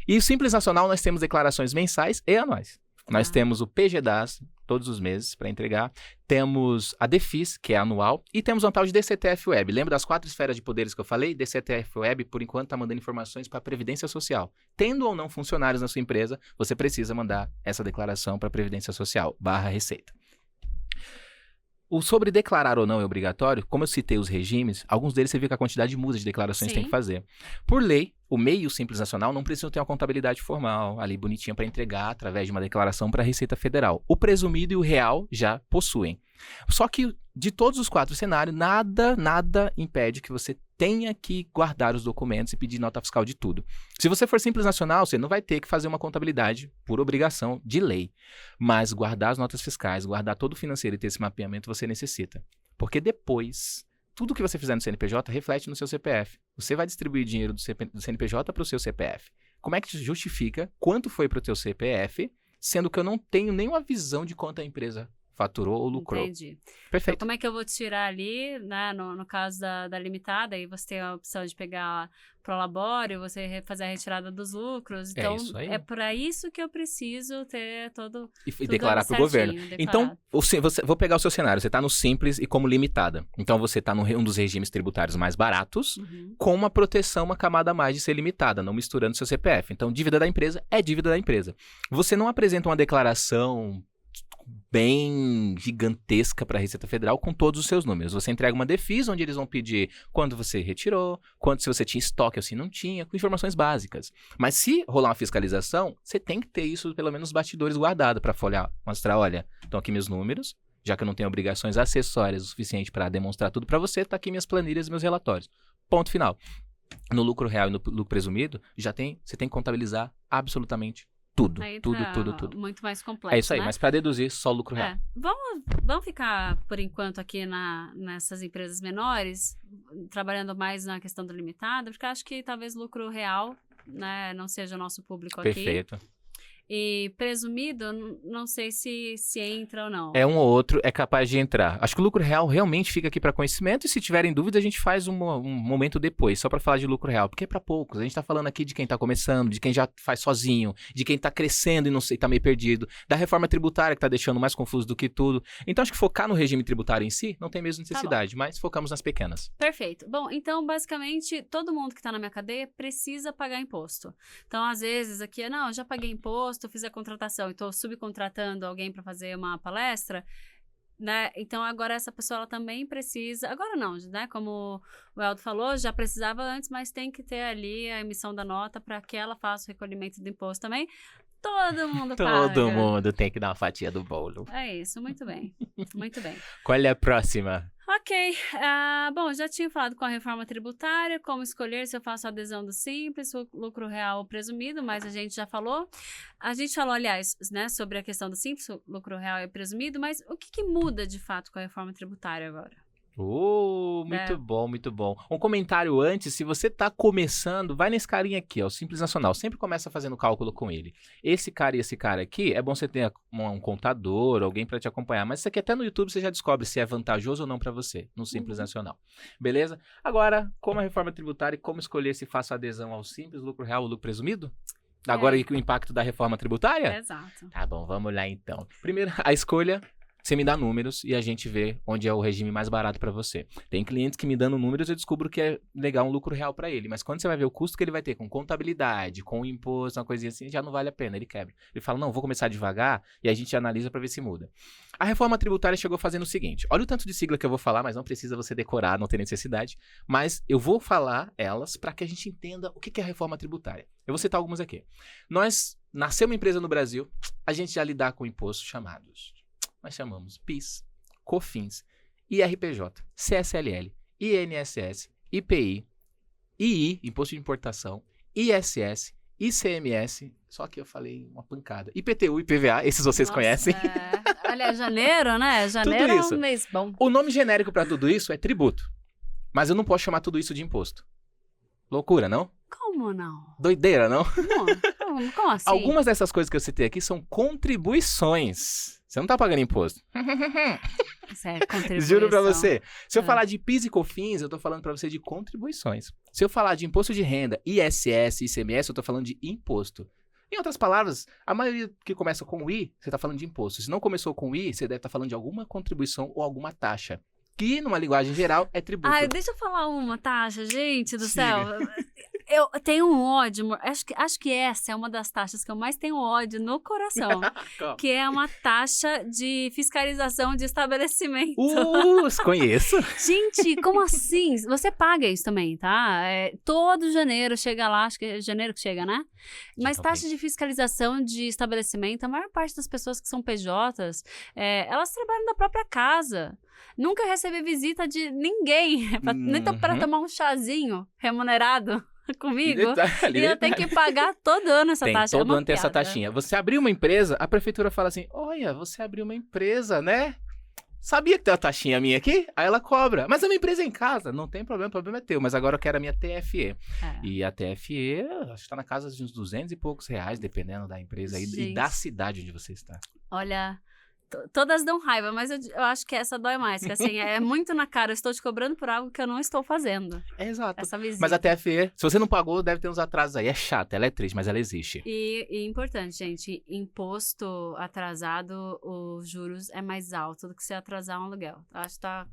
E o Simples Nacional, nós temos declarações mensais e anuais. Nós temos o PGDAS, todos os meses, para entregar. Temos a DEFIS, que é anual. E temos um tal de DCTF Web. Lembra das 4 esferas de poderes que eu falei? DCTF Web, por enquanto, está mandando informações para a Previdência Social. Tendo ou não funcionários na sua empresa, você precisa mandar essa declaração para a Previdência Social, /Receita. O sobre declarar ou não é obrigatório, como eu citei os regimes, alguns deles você vê que a quantidade muda de declarações que tem que fazer. Por lei, o MEI e o Simples Nacional não precisam ter uma contabilidade formal, ali bonitinha para entregar através de uma declaração para a Receita Federal. O presumido e o real já possuem. Só que de todos os 4 cenários, nada impede que você tenha que guardar os documentos e pedir nota fiscal de tudo. Se você for Simples Nacional, você não vai ter que fazer uma contabilidade por obrigação de lei. Mas guardar as notas fiscais, guardar todo o financeiro e ter esse mapeamento você necessita. Porque depois, tudo que você fizer no CNPJ reflete no seu CPF. Você vai distribuir dinheiro do CNPJ para o seu CPF. Como é que justifica quanto foi para o teu CPF, sendo que eu não tenho nenhuma visão de quanto a empresa faturou ou lucrou. Entendi. Perfeito. Então, como é que eu vou tirar ali, né? No caso da limitada, aí você tem a opção de pegar Prolabore, você fazer a retirada dos lucros. Então, isso aí. é para isso que eu preciso ter todo... E declarar para o governo. Então, vou pegar o seu cenário. Você está no Simples e como limitada. Então, você está um dos regimes tributários mais baratos, com uma proteção, uma camada a mais de ser limitada, não misturando seu CPF. Então, dívida da empresa é dívida da empresa. Você não apresenta uma declaração bem gigantesca para a Receita Federal com todos os seus números. Você entrega uma DEFIS, onde eles vão pedir quando você retirou, se você tinha estoque ou se não tinha, com informações básicas. Mas se rolar uma fiscalização, você tem que ter isso, pelo menos, nos bastidores guardado para folhear, mostrar, olha, estão aqui meus números, já que eu não tenho obrigações acessórias o suficiente para demonstrar tudo para você, tá aqui minhas planilhas e meus relatórios. Ponto final. No lucro real e no lucro presumido, você tem que contabilizar absolutamente tudo. Aí tudo. Muito mais complexo, É isso aí, né? mas para deduzir, só lucro real. Vamos ficar, por enquanto, aqui nessas empresas menores, trabalhando mais na questão do limitado, porque eu acho que talvez lucro real, né, não seja o nosso público aqui. Perfeito. E presumido, não sei se entra ou não. É um ou outro, é capaz de entrar. Acho que o lucro real realmente fica aqui para conhecimento e se tiverem dúvida a gente faz um momento depois, só para falar de lucro real, porque é para poucos. A gente tá falando aqui de quem tá começando, de quem já faz sozinho, de quem tá crescendo e não sei, tá meio perdido, da reforma tributária que tá deixando mais confuso do que tudo. Então acho que focar no regime tributário em si não tem mesmo necessidade, mas focamos nas pequenas. Perfeito. Bom, então basicamente todo mundo que tá na minha cadeia precisa pagar imposto. Então às vezes aqui, eu já paguei imposto, fiz a contratação e estou subcontratando alguém para fazer uma palestra, né? Então agora essa pessoa ela também precisa, agora não, né? Como o Eldo falou, já precisava antes, mas tem que ter ali a emissão da nota para que ela faça o recolhimento do imposto também. Todo mundo paga. Todo mundo tem que dar uma fatia do bolo. É isso, muito bem. Muito bem. Qual é a próxima? Ok, bom, já tinha falado com a reforma tributária, como escolher se eu faço adesão do Simples, lucro real ou presumido, mas a gente já falou. A gente falou, aliás, né, sobre a questão do Simples, lucro real e presumido, mas o que muda de fato com a reforma tributária agora? Muito bom, muito bom. Um comentário antes, se você tá começando, vai nesse carinha aqui, ó, o Simples Nacional. Sempre começa fazendo cálculo com ele. Esse cara e esse cara aqui, é bom você ter um contador, alguém para te acompanhar. Mas isso aqui até no YouTube você já descobre se é vantajoso ou não para você, no Simples Nacional. Beleza? Agora, como a reforma tributária e como escolher se faço adesão ao Simples, lucro real ou lucro presumido? Agora o impacto da reforma tributária? Exato. Tá bom, vamos lá então. Primeiro, a escolha... Você me dá números e a gente vê onde é o regime mais barato para você. Tem clientes que me dando números eu descubro que é legal um lucro real para ele. Mas quando você vai ver o custo que ele vai ter com contabilidade, com imposto, uma coisinha assim, já não vale a pena, ele quebra. Ele fala, não, vou começar devagar e a gente analisa para ver se muda. A reforma tributária chegou fazendo o seguinte. Olha o tanto de sigla que eu vou falar, mas não precisa você decorar, não tem necessidade. Mas eu vou falar elas para que a gente entenda o que é a reforma tributária. Eu vou citar algumas aqui. Nós nascemos uma empresa no Brasil, a gente já lidar com impostos chamados... Nós chamamos PIS, COFINS, IRPJ, CSLL, INSS, IPI, II, Imposto de Importação, ISS, ICMS, só que eu falei uma pancada, IPTU, IPVA, esses vocês conhecem. Olha, janeiro, né? Janeiro é um mês bom. O nome genérico para tudo isso é tributo, mas eu não posso chamar tudo isso de imposto. Loucura, não? Como não? Doideira, não? Como assim? Algumas dessas coisas que eu citei aqui são contribuições. Você não tá pagando imposto. Sério, contribuição. Juro pra você. Se eu falar de PIS e COFINS, eu tô falando pra você de contribuições. Se eu falar de imposto de renda, ISS, ICMS, eu tô falando de imposto. Em outras palavras, a maioria que começa com o I, você tá falando de imposto. Se não começou com o I, você deve estar falando de alguma contribuição ou alguma taxa. Que, numa linguagem geral, é tributo. Ai, deixa eu falar uma taxa, gente do céu. Eu tenho um ódio, acho que essa é uma das taxas que eu mais tenho ódio no coração. Que é uma taxa de fiscalização de estabelecimento. Conheço. Gente, como assim? Você paga isso também, tá? Todo janeiro chega lá, acho que é janeiro que chega, né? Mas taxa de fiscalização de estabelecimento, a maior parte das pessoas que são PJs, elas trabalham da própria casa. Nunca recebi visita de ninguém, nem para tomar um chazinho remunerado comigo. E eu tenho que pagar todo ano essa taxa. Todo ano tem essa taxinha. Você abriu uma empresa, a prefeitura fala assim, olha, você abriu uma empresa, né? Sabia que tem uma taxinha minha aqui? Aí ela cobra. Mas a minha empresa é em casa. Não tem problema, o problema é teu. Mas agora eu quero a minha TFE. E a TFE, acho que tá na casa de uns 200 e poucos reais, dependendo da empresa aí, e da cidade onde você está. Olha... Todas dão raiva, mas eu acho que essa dói mais. Que assim, é muito na cara. Eu estou te cobrando por algo que eu não estou fazendo. Exato. Essa visita. Mas até a Fê, se você não pagou, deve ter uns atrasos aí. É chato, ela é triste, mas ela existe. E importante, gente, imposto atrasado, os juros é mais alto do que se atrasar um aluguel. Acho que tá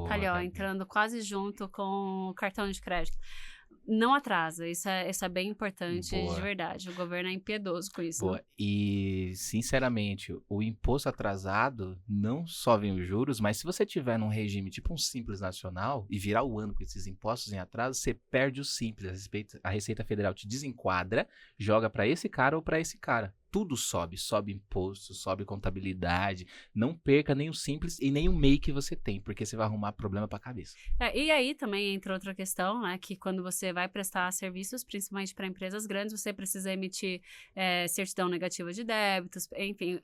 ali, ó, entrando quase junto com o cartão de crédito. Não atrasa, isso é bem importante, Boa. de verdade. O governo é impiedoso com isso. Boa. E, sinceramente, o imposto atrasado não só vem os juros, mas se você tiver num regime tipo um Simples Nacional e virar o ano com esses impostos em atraso, você perde o Simples. A Receita Federal te desenquadra, joga pra esse cara ou pra esse cara. Tudo sobe imposto, sobe contabilidade. Não perca nem o Simples e nem o MEI que você tem, porque você vai arrumar problema pra cabeça. E aí também entra outra questão, né? Que quando você vai prestar serviços, principalmente para empresas grandes, você precisa emitir certidão negativa de débitos, enfim,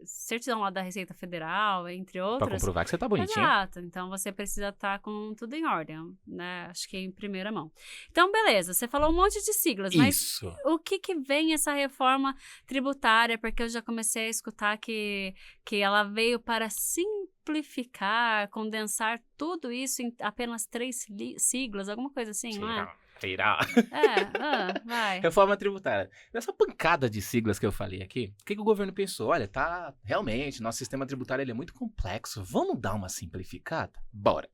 certidão lá da Receita Federal, entre outras. Pra comprovar que você tá bonitinho. Exato. Então, você precisa estar com tudo em ordem, né? Acho que em primeira mão. Então, beleza. Você falou um monte de siglas, mas Isso. o que vem essa reforma tributária? Porque eu já comecei a escutar que ela veio para simplificar, condensar tudo isso em apenas 3 siglas, alguma coisa assim, não é? Tirar. Vai. Reforma tributária. Nessa pancada de siglas que eu falei aqui, o que o governo pensou? Olha, realmente, nosso sistema tributário ele é muito complexo. Vamos dar uma simplificada? Bora.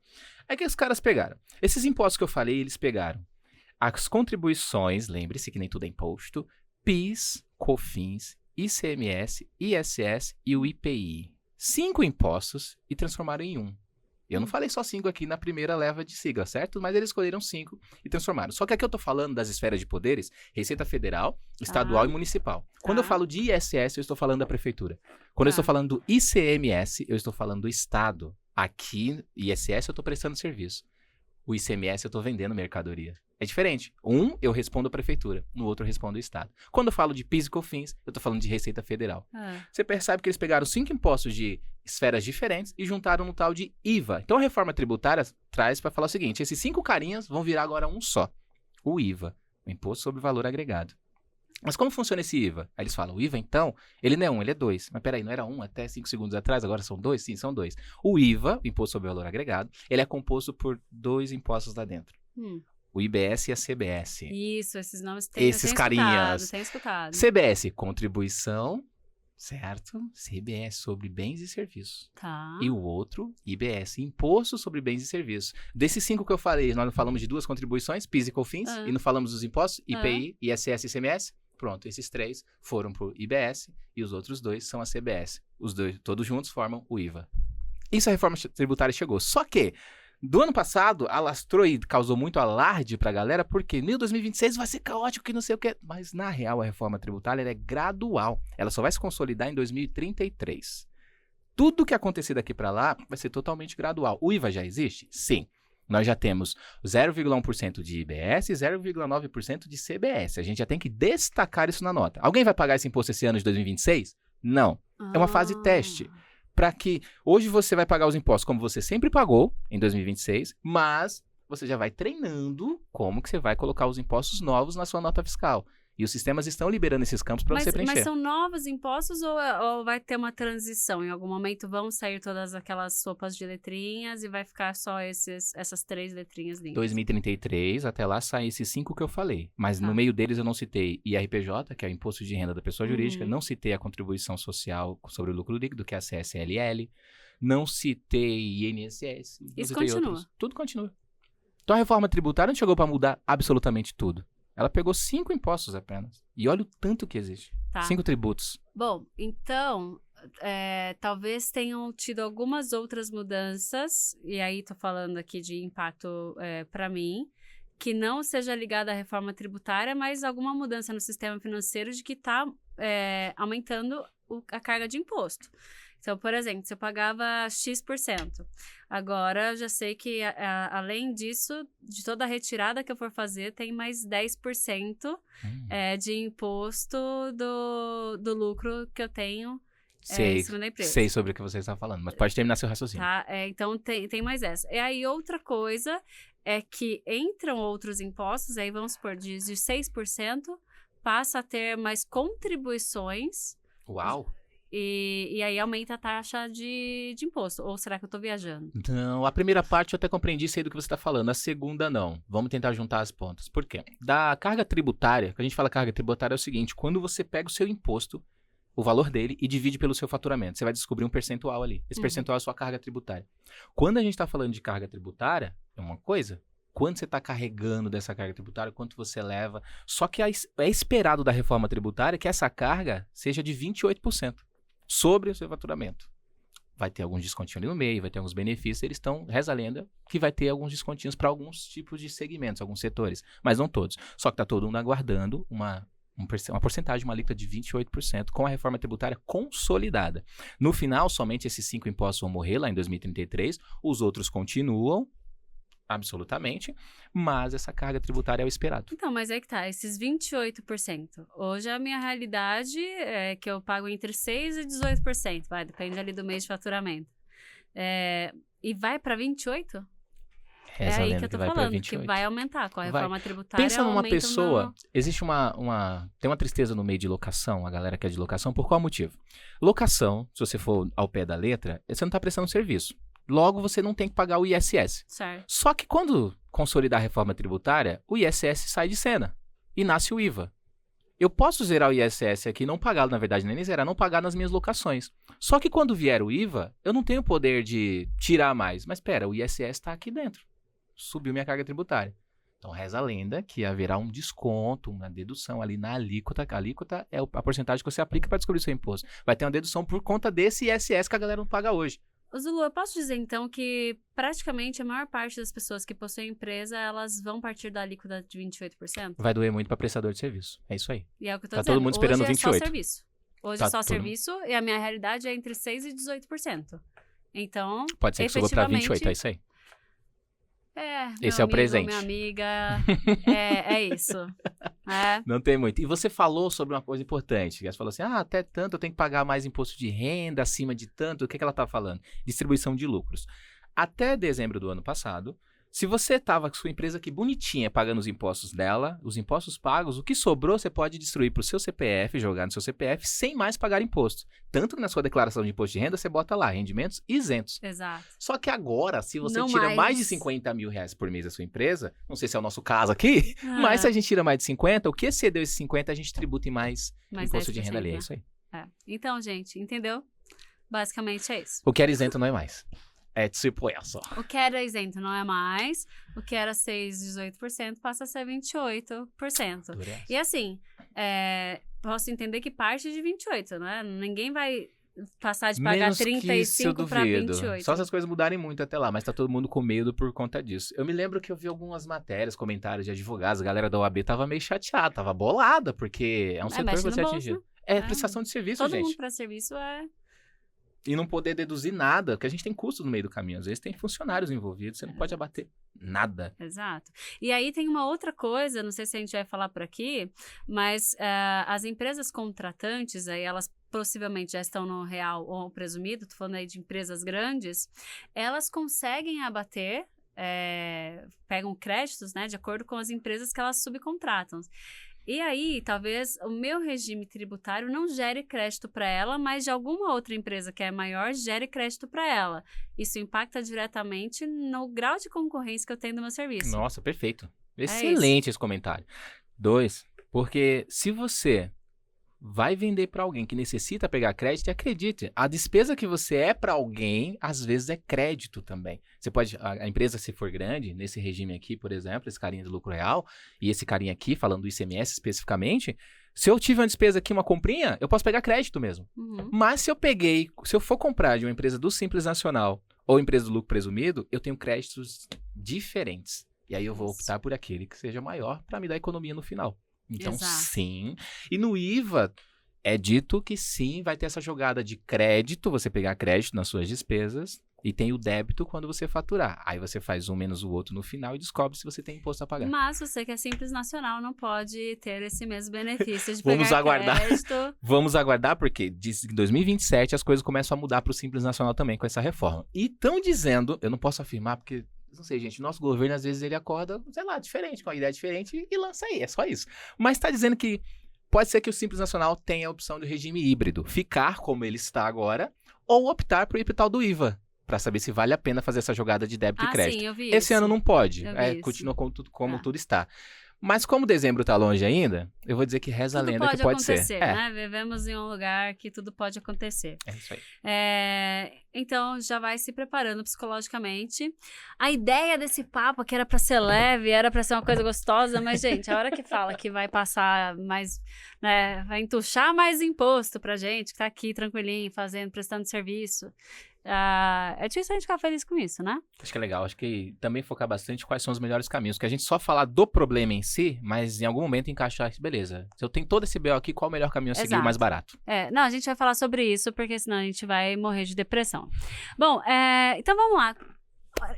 Aí que os caras pegaram. Esses impostos que eu falei, eles pegaram as contribuições, lembre-se que nem tudo é imposto, PIS, COFINS, ICMS, ISS e o IPI. 5 impostos e transformaram em um. Eu não falei só 5 aqui na primeira leva de sigla, certo? Mas eles escolheram 5 e transformaram. Só que aqui eu tô falando das esferas de poderes, Receita Federal, Estadual e Municipal. Quando eu falo de ISS, eu estou falando da Prefeitura. Quando eu estou falando do ICMS, eu estou falando do Estado. Aqui, ISS, eu estou prestando serviço. O ICMS, eu estou vendendo mercadoria. É diferente. Um, eu respondo a Prefeitura. No outro, eu respondo o Estado. Quando eu falo de PIS e COFINS, eu tô falando de Receita Federal. Você percebe que eles pegaram 5 impostos de esferas diferentes e juntaram no tal de IVA. Então, a reforma tributária traz para falar o seguinte, esses 5 carinhas vão virar agora um só. O IVA, o Imposto sobre Valor Agregado. Mas como funciona esse IVA? Aí eles falam, o IVA, então, ele não é 1, ele é 2. Mas peraí, não era 1 até 5 segundos atrás, agora são 2? Sim, são 2. O IVA, o Imposto sobre Valor Agregado, ele é composto por 2 impostos lá dentro. O IBS e a CBS. Isso, esses nomes esses carinhas. Tem escutado. CBS, contribuição, certo? CBS, sobre bens e serviços. Tá. E o outro, IBS, imposto sobre bens e serviços. Desses 5 que eu falei, nós não falamos de 2 contribuições, PIS e COFINS, e não falamos dos impostos, IPI, ISS e ICMS. Pronto, esses 3 foram pro IBS e os outros 2 são a CBS. Os 2, todos juntos, formam o IVA. Isso a reforma tributária chegou. Só que do ano passado, alastrou e causou muito alarde pra galera, porque 2026 vai ser caótico, que não sei o quê. Mas, na real, a reforma tributária ela é gradual. Ela só vai se consolidar em 2033. Tudo que acontecer daqui pra lá vai ser totalmente gradual. O IVA já existe? Sim. Nós já temos 0,1% de IBS e 0,9% de CBS. A gente já tem que destacar isso na nota. Alguém vai pagar esse imposto esse ano de 2026? Não. É uma fase teste. Para que hoje você vai pagar os impostos como você sempre pagou em 2026, mas você já vai treinando como que você vai colocar os impostos novos na sua nota fiscal. E os sistemas estão liberando esses campos para você preencher. Mas são novos impostos ou vai ter uma transição? Em algum momento vão sair todas aquelas sopas de letrinhas e vai ficar só essas 3 letrinhas lindas? 2033, até lá saem esses 5 que eu falei. Mas no meio deles eu não citei IRPJ, que é o Imposto de Renda da Pessoa Jurídica, não citei a Contribuição Social sobre o Lucro Líquido, que é a CSLL, não citei INSS. Isso continua? Outros. Tudo continua. Então a reforma tributária não chegou para mudar absolutamente tudo. Ela pegou 5 impostos apenas. E olha o tanto que existe. 5 tributos. Bom, então, talvez tenham tido algumas outras mudanças, e aí tô falando aqui de impacto para mim, que não seja ligada à reforma tributária, mas alguma mudança no sistema financeiro de que está aumentando a carga de imposto. Então, por exemplo, se eu pagava X%, agora eu já sei que, além disso, de toda a retirada que eu for fazer, tem mais 10% de imposto do lucro que eu tenho em cima da empresa. Sei sobre o que você está falando, mas pode terminar seu raciocínio. Tá, então tem mais essa. E aí, outra coisa é que entram outros impostos, aí vamos supor, de 6%, passa a ter mais contribuições. Uau! e aí aumenta a taxa de imposto. Ou será que eu tô viajando? Não, a primeira parte eu até compreendi, sei do que você está falando. A segunda, não. Vamos tentar juntar as pontas. Por quê? Da carga tributária, que a gente fala carga tributária é o seguinte, quando você pega o seu imposto, o valor dele, e divide pelo seu faturamento, você vai descobrir um percentual ali. Esse percentual é a sua carga tributária. Quando a gente está falando de carga tributária, é uma coisa. Quanto você está carregando dessa carga tributária, quanto você leva. Só que é esperado da reforma tributária que essa carga seja de 28% sobre o seu faturamento. Vai ter alguns descontinhos ali no meio, vai ter alguns benefícios, eles estão, reza a lenda, que vai ter alguns descontinhos para alguns tipos de segmentos, alguns setores, mas não todos. Só que está todo mundo aguardando uma porcentagem, uma alíquota de 28% com a reforma tributária consolidada. No final, somente esses 5 impostos vão morrer lá em 2033, os outros continuam, absolutamente, mas essa carga tributária é o esperado. Então, mas aí que tá, esses 28%. Hoje a minha realidade é que eu pago entre 6% e 18%, depende ali do mês de faturamento. E vai para 28%? É aí que eu tô falando, que vai aumentar com a reforma tributária. Pensa numa pessoa, existe tem uma tristeza no meio de locação, a galera que é de locação, por qual motivo? Locação, se você for ao pé da letra, você não está prestando serviço. Logo, você não tem que pagar o ISS. Certo. Só que quando consolidar a reforma tributária, o ISS sai de cena e nasce o IVA. Eu posso zerar o ISS aqui, não pagá-lo, na verdade, nem zerar, não pagar nas minhas locações. Só que quando vier o IVA, eu não tenho o poder de tirar mais. Mas espera, o ISS está aqui dentro. Subiu minha carga tributária. Então, reza a lenda que haverá um desconto, uma dedução ali na alíquota. A alíquota é a porcentagem que você aplica para descobrir o seu imposto. Vai ter uma dedução por conta desse ISS que a galera não paga hoje. Ô Zulu, eu posso dizer então que praticamente a maior parte das pessoas que possuem empresa, elas vão partir da alíquota de 28%? Vai doer muito para prestador de serviço. É isso aí. E é o que eu tô tá dizendo. todo mundo esperando hoje 28%. É só serviço. Hoje é só serviço e a minha realidade é entre 6% e 18%. Então, pode ser que suba para 28%, é isso aí. Esse é o presente. Minha amiga, é isso. Não tem muito. E você falou sobre uma coisa importante. Você falou assim, até tanto eu tenho que pagar mais imposto de renda, acima de tanto. O que ela está falando? Distribuição de lucros. Até dezembro do ano passado, se você estava com sua empresa aqui bonitinha, pagando os impostos dela, os impostos pagos, o que sobrou você pode distribuir para o seu CPF, jogar no seu CPF, sem mais pagar imposto. Tanto que na sua declaração de imposto de renda, você bota lá, rendimentos isentos. Exato. Só que agora, se você não tira mais de 50 mil reais por mês da sua empresa, não sei se é o nosso caso aqui, mas se a gente tira mais de 50, o que excedeu esses 50, a gente tributa em mais imposto de renda ali. É isso aí. Então, gente, entendeu? Basicamente é isso. O que era isento não é mais. É tipo essa. O que era isento não é mais, o que era 6, 18% passa a ser 28%. E assim, posso entender que parte de 28%, né? Ninguém vai passar de pagar 35 para 28. Só se as coisas mudarem muito até lá, mas tá todo mundo com medo por conta disso. Eu me lembro que eu vi algumas matérias, comentários de advogados, a galera da OAB tava meio chateada, tava bolada, porque é um setor que você atingiu. Prestação de serviço, gente. Todo mundo para serviço E não poder deduzir nada, porque a gente tem custo no meio do caminho. Às vezes tem funcionários envolvidos, você não pode abater nada. Exato. E aí tem uma outra coisa, não sei se a gente vai falar por aqui, mas as empresas contratantes, aí elas possivelmente já estão no real ou presumido, tô falando aí de empresas grandes, elas conseguem abater, pegam créditos, né, de acordo com as empresas que elas subcontratam. E aí, talvez o meu regime tributário não gere crédito para ela, mas de alguma outra empresa que é maior gere crédito para ela. Isso impacta diretamente no grau de concorrência que eu tenho do meu serviço. Nossa, perfeito. Excelente esse comentário. 2, porque se você vai vender para alguém que necessita pegar crédito, e acredite, a despesa que você é para alguém, às vezes é crédito também. Você pode, a empresa se for grande, nesse regime aqui, por exemplo, esse carinha de lucro real, e esse carinha aqui, falando do ICMS especificamente, se eu tiver uma despesa aqui, uma comprinha, eu posso pegar crédito mesmo. Mas se eu for comprar de uma empresa do Simples Nacional ou empresa do lucro presumido, eu tenho créditos diferentes. E aí eu vou optar por aquele que seja maior para me dar economia no final. Então, sim. E no IVA, é dito que sim, vai ter essa jogada de crédito, você pegar crédito nas suas despesas, e tem o débito quando você faturar. Aí você faz um menos o outro no final e descobre se você tem imposto a pagar. Mas você que é Simples Nacional não pode ter esse mesmo benefício de pegar crédito. Vamos aguardar, porque em 2027 as coisas começam a mudar para o Simples Nacional também com essa reforma. E estão dizendo, eu não posso afirmar porque... Não sei, gente, nosso governo às vezes ele acorda, sei lá, diferente, com uma ideia diferente e lança aí, é só isso. Mas está dizendo que Pode ser que o Simples Nacional tenha a opção do regime híbrido, ficar como ele está agora, ou optar por ir para o tal do IVA, para saber se vale a pena fazer essa jogada de débito e crédito. Sim, eu vi Esse isso. ano não pode, Eu vi isso. continua como tudo está. Mas como dezembro tá longe ainda, eu vou dizer que reza a lenda que pode ser. Tudo pode acontecer, né? Vivemos em um lugar que tudo pode acontecer. É isso aí. Então, já vai se preparando psicologicamente. A ideia desse papo, que era pra ser leve, era pra ser uma coisa gostosa, mas, gente, a hora que fala que vai passar mais, né, vai entuchar mais imposto pra gente, que tá aqui tranquilinho, prestando serviço. É difícil a gente ficar feliz com isso, né? Acho que é legal, acho que também focar bastante quais são os melhores caminhos, que a gente só falar do problema em si, mas em algum momento encaixar, beleza, se eu tenho todo esse BO aqui, qual o melhor caminho a seguir, o mais barato? Não, a gente vai falar sobre isso, porque senão a gente vai morrer de depressão. Bom, então vamos lá.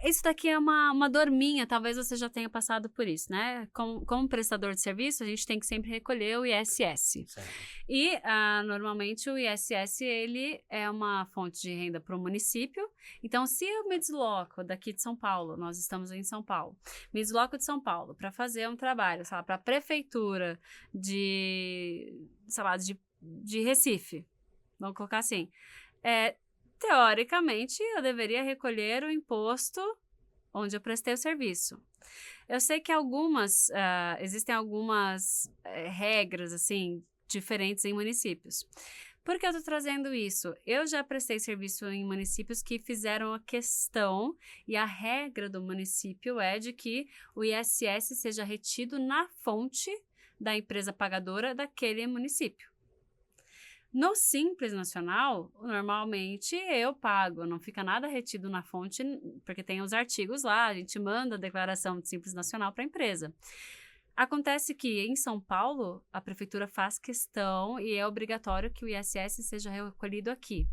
Isso daqui é uma dor minha, talvez você já tenha passado por isso, né? Como prestador de serviço, a gente tem que sempre recolher o ISS. Certo. E, normalmente, o ISS, ele é uma fonte de renda para o município. Então, se eu me desloco daqui de São Paulo, nós estamos em São Paulo, me desloco de São Paulo para fazer um trabalho, sei lá, para a prefeitura de Recife, vamos colocar assim, teoricamente, eu deveria recolher o imposto onde eu prestei o serviço. Eu sei que existem algumas regras, assim, diferentes em municípios. Por que eu estou trazendo isso? Eu já prestei serviço em municípios que fizeram a questão e a regra do município é de que o ISS seja retido na fonte da empresa pagadora daquele município. No Simples Nacional, normalmente eu pago, não fica nada retido na fonte, porque tem os artigos lá, a gente manda a declaração de Simples Nacional para a empresa. Acontece que em São Paulo, a prefeitura faz questão e é obrigatório que o ISS seja recolhido aqui.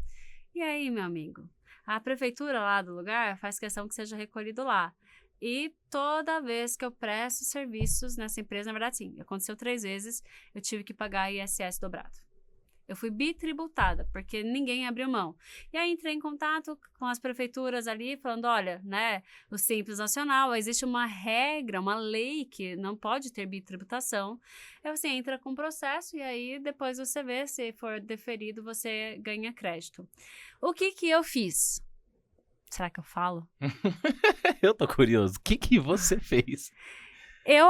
E aí, meu amigo? A prefeitura lá do lugar faz questão que seja recolhido lá. E toda vez que eu presto serviços nessa empresa, na verdade, sim, aconteceu 3 vezes, eu tive que pagar ISS dobrado. Eu fui bitributada, porque ninguém abriu mão. E aí entrei em contato com as prefeituras ali, falando, olha, né, o Simples Nacional, existe uma regra, uma lei que não pode ter bitributação. Aí você entra com o processo e aí depois você vê, se for deferido, você ganha crédito. O que eu fiz? Será que eu falo? Eu tô curioso. O que você fez? Eu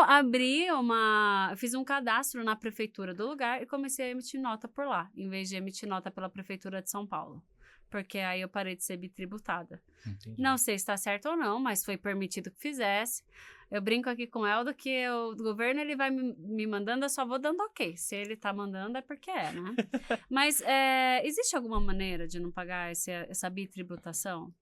fiz um cadastro na prefeitura do lugar e comecei a emitir nota por lá, em vez de emitir nota pela prefeitura de São Paulo. Porque aí eu parei de ser bitributada. Entendi. Não sei se está certo ou não, mas foi permitido que fizesse. Eu brinco aqui com o Eldo que o governo ele vai me mandando, eu só vou dando ok. Se ele tá mandando é porque né? Mas existe alguma maneira de não pagar essa bitributação?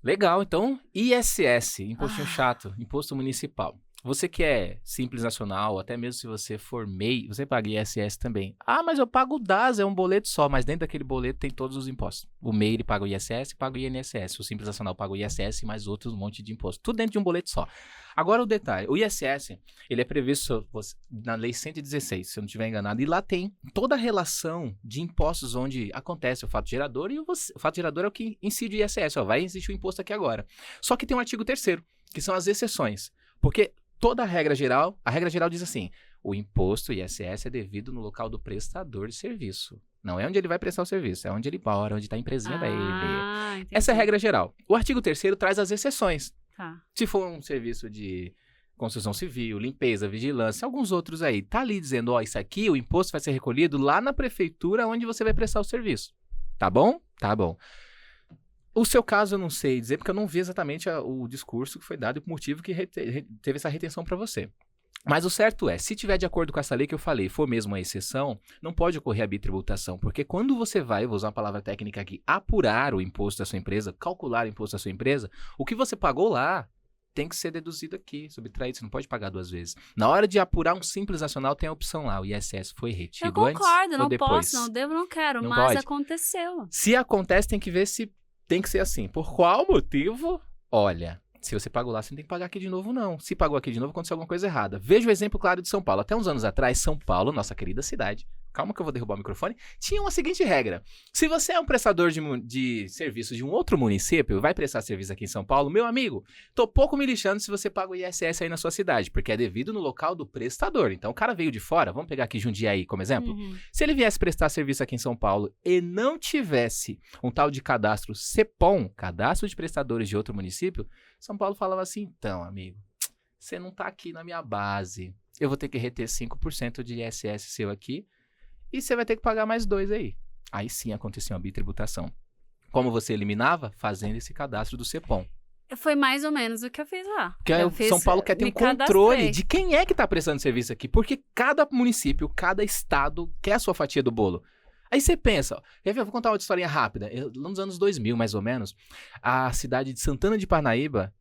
Legal, então, ISS, impostinho chato, imposto municipal. Você que é Simples Nacional, até mesmo se você for MEI, você paga ISS também. Ah, mas eu pago o DAS, é um boleto só, mas dentro daquele boleto tem todos os impostos. O MEI ele paga o ISS e paga o INSS. O Simples Nacional paga o ISS e mais outros um monte de impostos. Tudo dentro de um boleto só. Agora o detalhe, o ISS, ele é previsto na Lei 116, se eu não estiver enganado, e lá tem toda a relação de impostos onde acontece o fato gerador e o fato gerador é o que incide o ISS. Vai existir o imposto aqui agora. Só que tem um artigo 3º, que são as exceções. Porque toda a regra geral diz assim, o imposto ISS é devido no local do prestador de serviço. Não é onde ele vai prestar o serviço, é onde ele mora, onde está a empresinha dele. Entendi. Essa é a regra geral. O artigo 3º traz as exceções. Tá. Se for um serviço de construção civil, limpeza, vigilância, alguns outros aí, tá ali dizendo, isso aqui, o imposto vai ser recolhido lá na prefeitura onde você vai prestar o serviço. Tá bom? Tá bom. O seu caso eu não sei dizer, porque eu não vi exatamente o discurso que foi dado e o motivo que teve essa retenção para você. Mas o certo é, se tiver de acordo com essa lei que eu falei, for mesmo uma exceção, não pode ocorrer a bitributação, porque quando você vai, vou usar uma palavra técnica aqui, apurar o imposto da sua empresa, calcular o imposto da sua empresa, o que você pagou lá tem que ser deduzido aqui, subtraído, você não pode pagar 2 vezes. Na hora de apurar um Simples Nacional, tem a opção lá, o ISS foi retido antes ou depois. Eu concordo, não posso, não devo, não quero, mas aconteceu. Se acontece, tem que ver se tem que ser assim. Por qual motivo? Olha, se você pagou lá, você não tem que pagar aqui de novo, não. Se pagou aqui de novo, aconteceu alguma coisa errada. Veja o exemplo claro de São Paulo. Até uns anos atrás, São Paulo, nossa querida cidade, calma que eu vou derrubar o microfone, tinha uma seguinte regra. Se você é um prestador de serviço de um outro município, vai prestar serviço aqui em São Paulo, meu amigo, tô pouco me lixando se você paga o ISS aí na sua cidade, porque é devido no local do prestador. Então o cara veio de fora, vamos pegar aqui Jundiaí como exemplo. Se ele viesse prestar serviço aqui em São Paulo e não tivesse um tal de cadastro CEPOM, cadastro de prestadores de outro município, São Paulo falava assim, então, amigo, você não tá aqui na minha base, eu vou ter que reter 5% de ISS seu aqui, e você vai ter que pagar mais 2 aí. Aí sim acontecia uma bitributação. Como você eliminava? Fazendo esse cadastro do CEPOM. Foi mais ou menos o que eu fiz lá. Porque São Paulo quer ter um controle de quem é que está prestando serviço aqui. Porque cada município, cada estado quer a sua fatia do bolo. Aí você pensa, eu vou contar uma historinha rápida. Nos anos 2000, mais ou menos, a cidade de Santana de Parnaíba,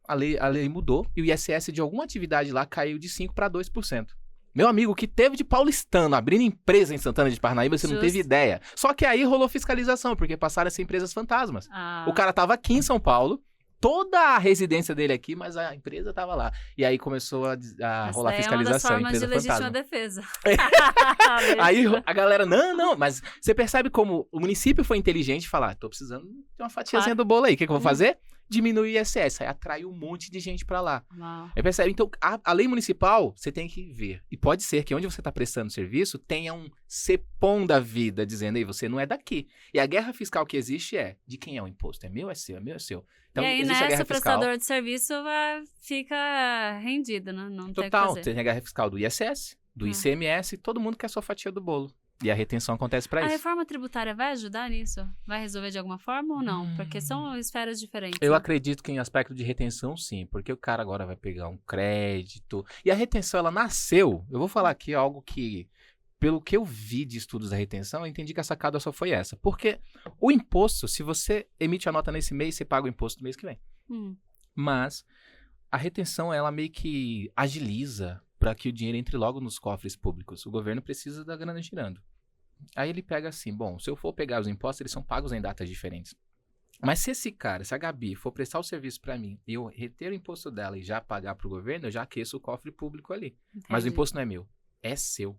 a lei mudou e o ISS de alguma atividade lá caiu de 5% para 2%. Meu amigo, que teve de paulistano abrindo empresa em Santana de Parnaíba, você não teve ideia. Só que aí rolou fiscalização, porque passaram a ser empresas fantasmas. O cara tava aqui em São Paulo, toda a residência dele aqui, mas a empresa tava lá. E aí começou a rolar fiscalização. É uma das formas de legítima defesa. Aí a galera, não, mas você percebe como o município foi inteligente e falar, tô precisando de uma fatiazinha do bolo aí, o que eu vou fazer? Diminuir o ISS, aí atrai um monte de gente pra lá. Aí percebe, então a lei municipal, você tem que ver. E pode ser que onde você tá prestando serviço, tenha um CEPOM da vida, dizendo, aí, você não é daqui. E a guerra fiscal que existe de quem é o imposto? É meu, é seu, é meu, é seu. Então, e aí nessa o prestador de serviço fica rendido, né? Não tem o que fazer. Total, tem a guerra fiscal do ISS, do ICMS, todo mundo quer sua fatia do bolo. E a retenção acontece para isso. A reforma tributária vai ajudar nisso? Vai resolver de alguma forma ou não? Porque são esferas diferentes. Eu acredito que em aspecto de retenção, sim. Porque o cara agora vai pegar um crédito. E a retenção, ela nasceu... Eu vou falar aqui algo que... Pelo que eu vi de estudos da retenção, eu entendi que a sacada só foi essa. Porque o imposto, se você emite a nota nesse mês, você paga o imposto do mês que vem. Mas a retenção, ela meio que agiliza para que o dinheiro entre logo nos cofres públicos. O governo precisa da grana girando. Aí ele pega assim, bom, se eu for pegar os impostos, eles são pagos em datas diferentes. Mas se a Gabi for prestar o serviço para mim e eu reter o imposto dela e já pagar para o governo, eu já aqueço o cofre público ali. Entendi. Mas o imposto não é meu, é seu.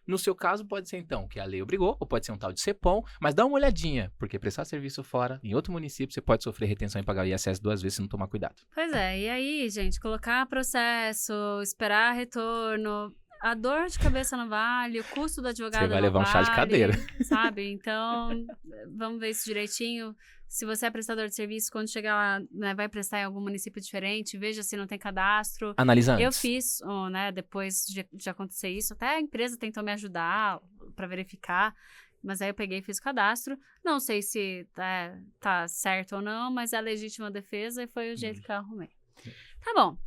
No seu caso, pode ser então que a lei obrigou, ou pode ser um tal de CEPOM, mas dá uma olhadinha, porque prestar serviço fora, em outro município, você pode sofrer retenção e pagar o ISS 2 vezes se não tomar cuidado. Pois é, e aí, gente, colocar processo, esperar retorno, a dor de cabeça não vale, o custo do advogado não vale. Você vai levar um chá de cadeira. Sabe? Então, vamos ver isso direitinho. Se você é prestador de serviço, quando chegar lá, né, vai prestar em algum município diferente, veja se não tem cadastro. Analisa antes. Eu fiz, né, depois de acontecer isso, até a empresa tentou me ajudar para verificar, mas aí eu peguei e fiz o cadastro. Não sei se tá certo ou não, mas é legítima defesa e foi o jeito que eu arrumei. Tá bom.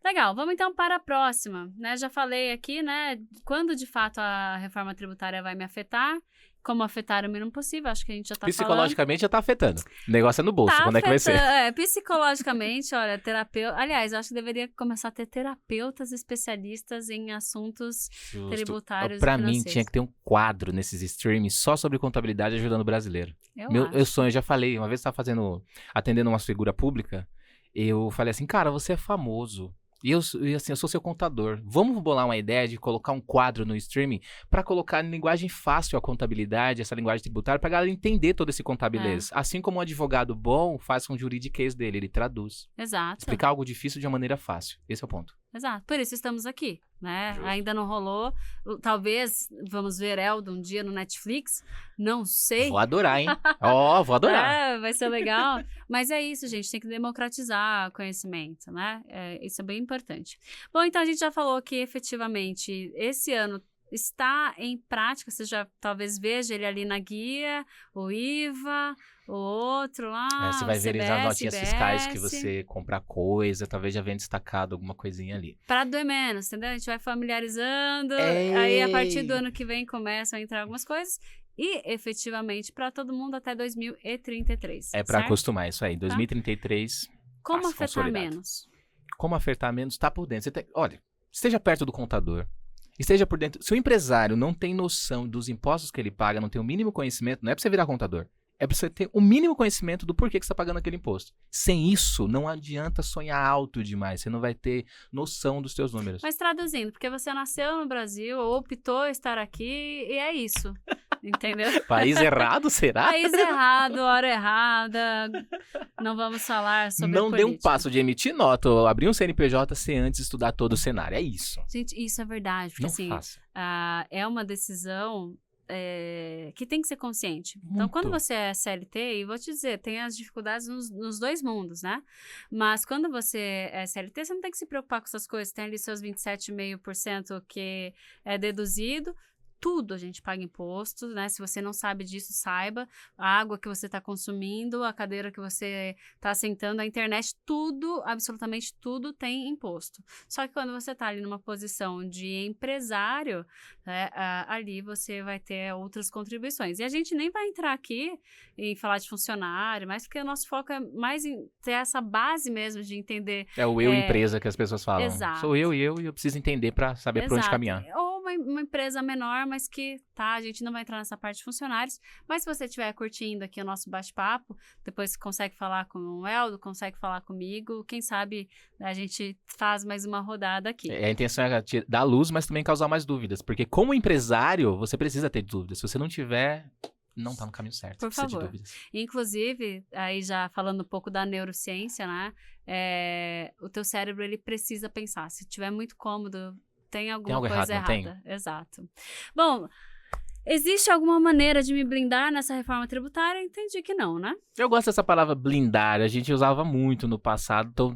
Legal, vamos então para a próxima, né? Já falei aqui, né, quando de fato a reforma tributária vai me afetar, como afetar o mínimo possível, acho que a gente já tá Psicologicamente já tá afetando. O negócio é no bolso, quando é que vai ser? Psicologicamente, olha, terapeuta... Aliás, eu acho que deveria começar a ter terapeutas especialistas em assuntos tributários pra e financeiros. mim, tinha que ter um quadro nesses streams só sobre contabilidade ajudando o brasileiro. Meu sonho, eu já falei, uma vez eu estava atendendo uma figura pública, eu falei assim, cara, você é famoso. E assim, eu sou seu contador. Vamos bolar uma ideia de colocar um quadro no streaming para colocar em linguagem fácil a contabilidade, essa linguagem tributária, para a galera entender todo esse contabilês. Assim como um advogado bom faz com o juridiquês dele, ele traduz. Exato. Explicar algo difícil de uma maneira fácil. Esse é o ponto. Exato. Por isso estamos aqui, né? Justo. Ainda não rolou. Talvez vamos ver Eldo um dia no Netflix. Não sei. Vou adorar, hein? Vou adorar. Vai ser legal. Mas é isso, gente. Tem que democratizar o conhecimento, né? Isso é bem importante. Bom, então a gente já falou que efetivamente esse ano está em prática. Você já talvez veja ele ali na guia, o IVA, o outro lá. Você vai ver CBS, nas notinhas IBS. fiscais que você comprar coisa, talvez já venha destacado alguma coisinha ali. Para doer menos, entendeu? A gente vai familiarizando, aí a partir do ano que vem começam a entrar algumas coisas. E, efetivamente, para todo mundo até 2033. É para acostumar isso aí. 2033. Como afetar menos? Como afetar menos? Tá por dentro. Olha, esteja perto do contador. Esteja por dentro. Se o empresário não tem noção dos impostos que ele paga, não tem o mínimo conhecimento, não é para você virar contador. É pra você ter o mínimo conhecimento do porquê que você tá pagando aquele imposto. Sem isso, não adianta sonhar alto demais. Você não vai ter noção dos seus números. Mas traduzindo, porque você nasceu no Brasil, optou estar aqui e é isso. Entendeu? País errado, será? País errado, hora errada. Não vamos falar sobre Não dê um política. passo de emitir nota ou abrir um CNPJ sem antes estudar todo o cenário. É isso. Gente, isso é verdade. Porque Não assim, faça. é uma decisão que tem que ser consciente. Então, Muito. quando você é CLT, e vou te dizer, tem as dificuldades nos dois mundos, né? Mas quando você é CLT, você não tem que se preocupar com essas coisas. Tem ali seus 27,5% que é deduzido. Tudo a gente paga imposto, né? Se você não sabe disso, saiba. A água que você está consumindo, a cadeira que você está sentando, a internet, tudo, absolutamente tudo tem imposto. Só que quando você está ali numa posição de empresário, né, ali você vai ter outras contribuições. E a gente nem vai entrar aqui em falar de funcionário, mas porque o nosso foco é mais em ter essa base mesmo de entender. É o eu empresa que as pessoas falam. Exato. Sou eu e eu preciso entender pra saber por onde Exato. caminhar. Ou uma empresa menor, mas que, a gente não vai entrar nessa parte de funcionários, mas se você estiver curtindo aqui o nosso bate-papo, depois consegue falar com o Eldo, consegue falar comigo, quem sabe a gente faz mais uma rodada aqui. A intenção é dar luz, mas também causar mais dúvidas, porque como empresário, você precisa ter dúvidas. Se você não tiver, não tá no caminho certo. Por Precisa favor. de dúvidas. Inclusive, aí já falando um pouco da neurociência, né, o teu cérebro, ele precisa pensar. Se tiver muito cômodo, tem alguma algo coisa errado, não errada. Exato. Bom, existe alguma maneira de me blindar nessa reforma tributária? Entendi que não, né? Eu gosto dessa palavra blindar, a gente usava muito no passado, então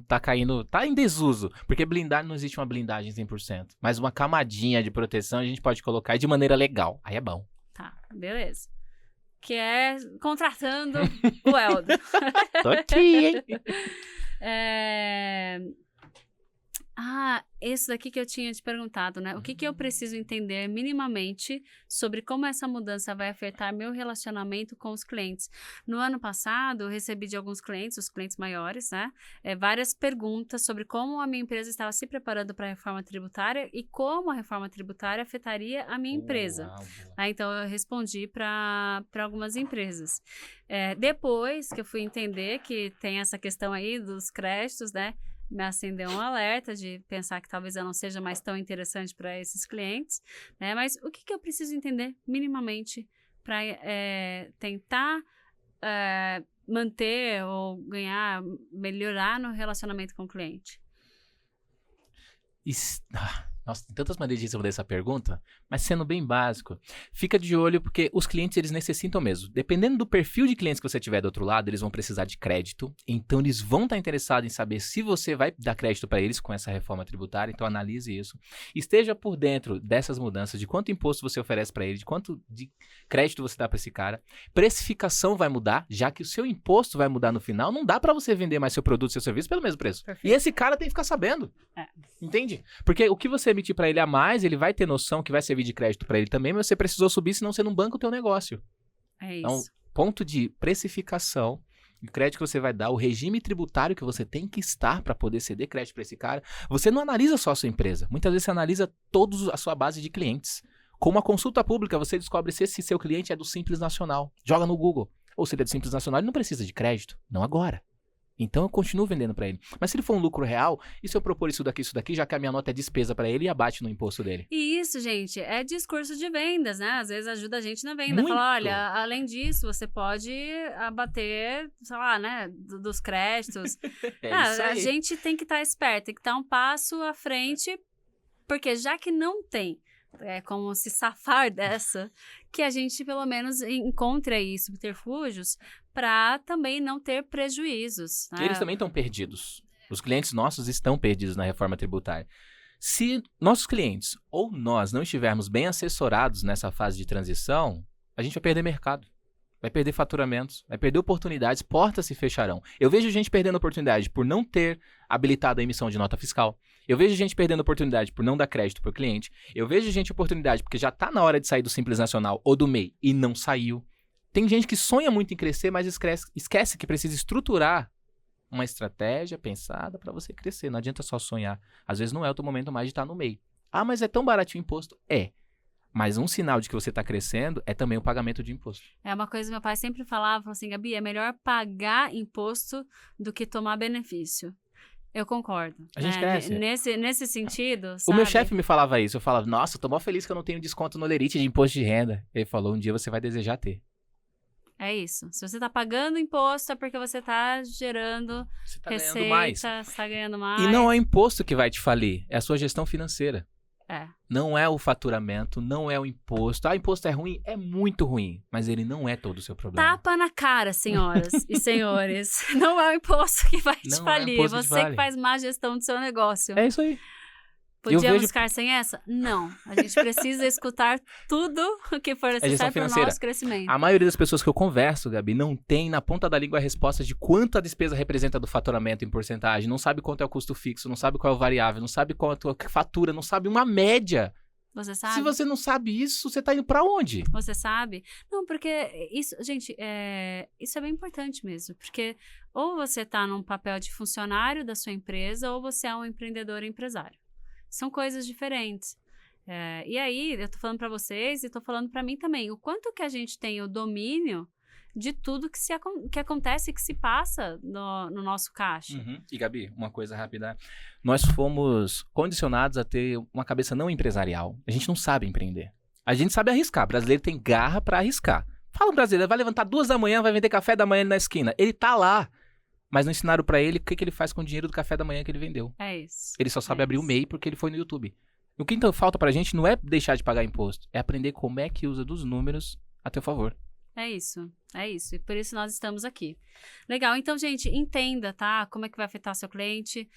tá em desuso, porque blindar não existe uma blindagem 100%, mas uma camadinha de proteção a gente pode colocar de maneira legal, aí é bom. Tá, beleza. Que é contratando o Eldo. Tô aqui, hein? Esse daqui que eu tinha te perguntado, né? O que eu preciso entender minimamente sobre como essa mudança vai afetar meu relacionamento com os clientes? No ano passado, eu recebi de alguns clientes, os clientes maiores, né? Várias perguntas sobre como a minha empresa estava se preparando para a reforma tributária e como a reforma tributária afetaria a minha empresa. Uau. Então, eu respondi para algumas empresas. Depois que eu fui entender que tem essa questão aí dos créditos, né? Me acendeu um alerta de pensar que talvez eu não seja mais tão interessante para esses clientes, né? Mas o que eu preciso entender minimamente para tentar manter ou ganhar, melhorar no relacionamento com o cliente? Nossa, tem tantas maneiras de responder essa pergunta, mas sendo bem básico, fica de olho porque os clientes, eles necessitam mesmo. Dependendo do perfil de clientes que você tiver do outro lado, eles vão precisar de crédito, então eles vão estar interessados em saber se você vai dar crédito para eles com essa reforma tributária, então analise isso. Esteja por dentro dessas mudanças, de quanto imposto você oferece para ele, de quanto de crédito você dá para esse cara. Precificação vai mudar, já que o seu imposto vai mudar no final, não dá para você vender mais seu produto, seu serviço pelo mesmo preço. Perfeito. E esse cara tem que ficar sabendo. Entende? Porque o que você emitir para ele a mais, ele vai ter noção que vai servir de crédito para ele também, mas você precisou subir, senão você não banca o teu negócio. É isso. Então, ponto de precificação, o crédito que você vai dar, o regime tributário que você tem que estar para poder ceder crédito para esse cara. Você não analisa só a sua empresa, muitas vezes você analisa toda a sua base de clientes. Com uma consulta pública, você descobre se esse seu cliente é do Simples Nacional. Joga no Google. Ou se ele é do Simples Nacional, ele não precisa de crédito, não agora. Então eu continuo vendendo para ele. Mas se ele for um lucro real, e se eu propor isso daqui, já que a minha nota é despesa para ele e abate no imposto dele? E isso, gente, é discurso de vendas, né? Às vezes ajuda a gente na venda. Muito. Fala, olha, além disso, você pode abater, sei lá, né, dos créditos. Isso A aí. gente tem que estar esperto, tem que estar um passo à frente, porque já que não tem como se safar dessa, que a gente pelo menos encontre aí subterfúgios para também não ter prejuízos. Né? Eles também estão perdidos. Os clientes nossos estão perdidos na reforma tributária. Se nossos clientes ou nós não estivermos bem assessorados nessa fase de transição, a gente vai perder mercado, vai perder faturamentos, vai perder oportunidades, portas se fecharão. Eu vejo gente perdendo oportunidade por não ter habilitado a emissão de nota fiscal. Eu vejo gente perdendo oportunidade por não dar crédito para o cliente. Eu vejo gente oportunidade porque já está na hora de sair do Simples Nacional ou do MEI e não saiu. Tem gente que sonha muito em crescer, mas esquece que precisa estruturar uma estratégia pensada para você crescer. Não adianta só sonhar. Às vezes não é o teu momento mais de estar no MEI. Ah, mas é tão baratinho o imposto? É. Mas um sinal de que você está crescendo é também o pagamento de imposto. É uma coisa que meu pai sempre falava, assim, Gabi, é melhor pagar imposto do que tomar benefício. Eu concordo. A gente cresce. Nesse sentido, O sabe? meu chefe me falava isso. Eu falava, nossa, eu tô mó feliz que eu não tenho desconto no Lerite de imposto de renda. Ele falou, um dia você vai desejar ter. É isso. Se você tá pagando imposto, é porque você tá gerando Você tá receita, ganhando mais. você tá ganhando mais. E não é o imposto que vai te falir, é a sua gestão financeira. É. Não é o faturamento, não é o imposto. Ah, imposto é ruim? É muito ruim, mas ele não é todo o seu problema. Tapa na cara, senhoras e senhores. Não é o imposto que vai te Não é o falir. imposto que Você vale. que faz má gestão do seu negócio. É isso aí. Podíamos vejo- ficar sem essa? Não. A gente precisa escutar tudo o que for gestão necessário para o financeira. nosso crescimento. A maioria das pessoas que eu converso, Gabi, não tem na ponta da língua a resposta de quanto a despesa representa do faturamento em porcentagem, não sabe quanto é o custo fixo, não sabe qual é o variável, não sabe quanto é a fatura, não sabe uma média. Você sabe? Se você não sabe isso, você tá indo pra onde? Você sabe? Não, porque isso, gente, isso é bem importante mesmo. Porque ou você tá num papel de funcionário da sua empresa, ou você é um empreendedor empresário. São coisas diferentes. E aí, eu tô falando pra vocês e tô falando pra mim também. O quanto que a gente tem o domínio de tudo que acontece, que se passa no nosso caixa. E Gabi, uma coisa rápida. Nós fomos condicionados a ter uma cabeça não empresarial. A gente não sabe empreender. A gente sabe arriscar. O brasileiro tem garra pra arriscar. Fala um brasileiro, vai levantar 2 da manhã, vai vender café da manhã na esquina. Ele tá lá. Mas não ensinaram pra ele o que ele faz com o dinheiro do café da manhã que ele vendeu. É isso. Ele só sabe abrir o MEI porque ele foi no YouTube. O que então falta pra gente não é deixar de pagar imposto. É aprender como é que usa dos números a teu favor. É isso. E por isso nós estamos aqui. Legal, então, gente, entenda, tá? Como é que vai afetar seu cliente.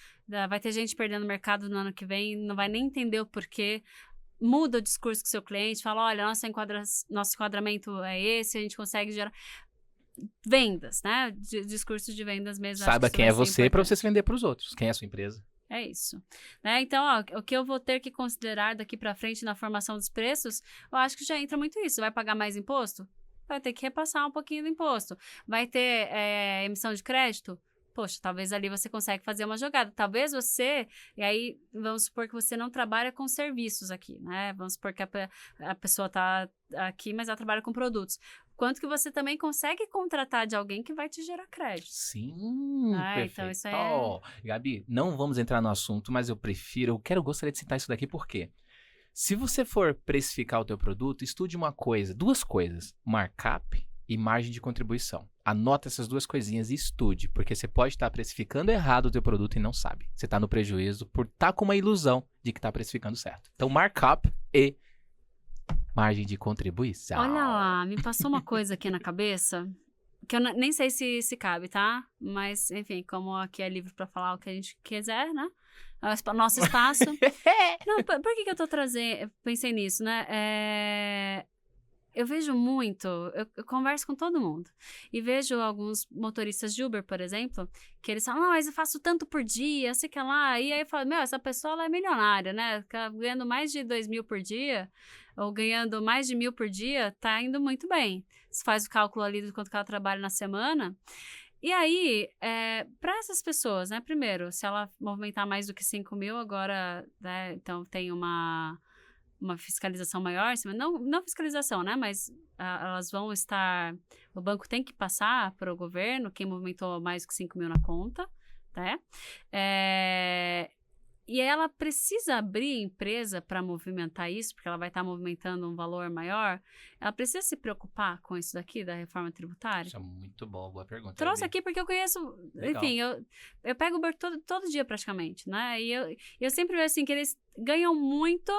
Vai ter gente perdendo mercado no ano que vem, não vai nem entender o porquê. Muda o discurso com o seu cliente, fala, olha, nosso enquadramento é esse, a gente consegue gerar vendas, né? Discurso de vendas mesmo. Saiba acho que quem é isso vai ser você pra importante. você se vender pros outros. Quem é a sua empresa. É isso. Né? Então, ó, o que eu vou ter que considerar daqui pra frente na formação dos preços, eu acho que já entra muito isso. Vai pagar mais imposto? Vai ter que repassar um pouquinho do imposto. Vai ter emissão de crédito? Poxa, talvez ali você consegue fazer uma jogada. Talvez você, e aí vamos supor que você não trabalha com serviços aqui, né? Vamos supor que a pessoa tá aqui, mas ela trabalha com produtos. Quanto que você também consegue contratar de alguém que vai te gerar crédito? Sim, perfeito. Então isso aí Ó, Gabi, não vamos entrar no assunto, mas gostaria de citar isso daqui porque se você for precificar o teu produto, estude duas coisas, markup e margem de contribuição. Anota essas 2 coisinhas e estude, porque você pode estar precificando errado o teu produto e não sabe. Você está no prejuízo por estar com uma ilusão de que está precificando certo. Então, markup e margem de contribuição. Olha lá, me passou uma coisa aqui na cabeça, que eu nem sei se cabe, tá? Mas, enfim, como aqui é livre pra falar o que a gente quiser, né? Nosso espaço. Não, por que eu tô trazendo... Pensei nisso, né? Eu vejo muito, eu converso com todo mundo, e vejo alguns motoristas de Uber, por exemplo, que eles falam, não, mas eu faço tanto por dia, sei que lá, e aí eu falo, essa pessoa ela é milionária, né, ganhando mais de 2.000 por dia, ou ganhando mais de 1.000 por dia, tá indo muito bem. Você faz o cálculo ali do quanto que ela trabalha na semana, e aí, para essas pessoas, né, primeiro, se ela movimentar mais do que 5.000, agora, né, então tem uma fiscalização maior, não fiscalização, né? Mas elas vão estar... O banco tem que passar para o governo quem movimentou mais que 5.000 na conta, né? E ela precisa abrir empresa para movimentar isso, porque ela vai estar movimentando um valor maior. Ela precisa se preocupar com isso daqui, da reforma tributária? Isso é muito bom, boa pergunta. Trouxe Gabi. aqui porque eu conheço... Legal. Enfim, eu pego Uber todo dia praticamente, né? E eu sempre vejo assim que eles ganham muito...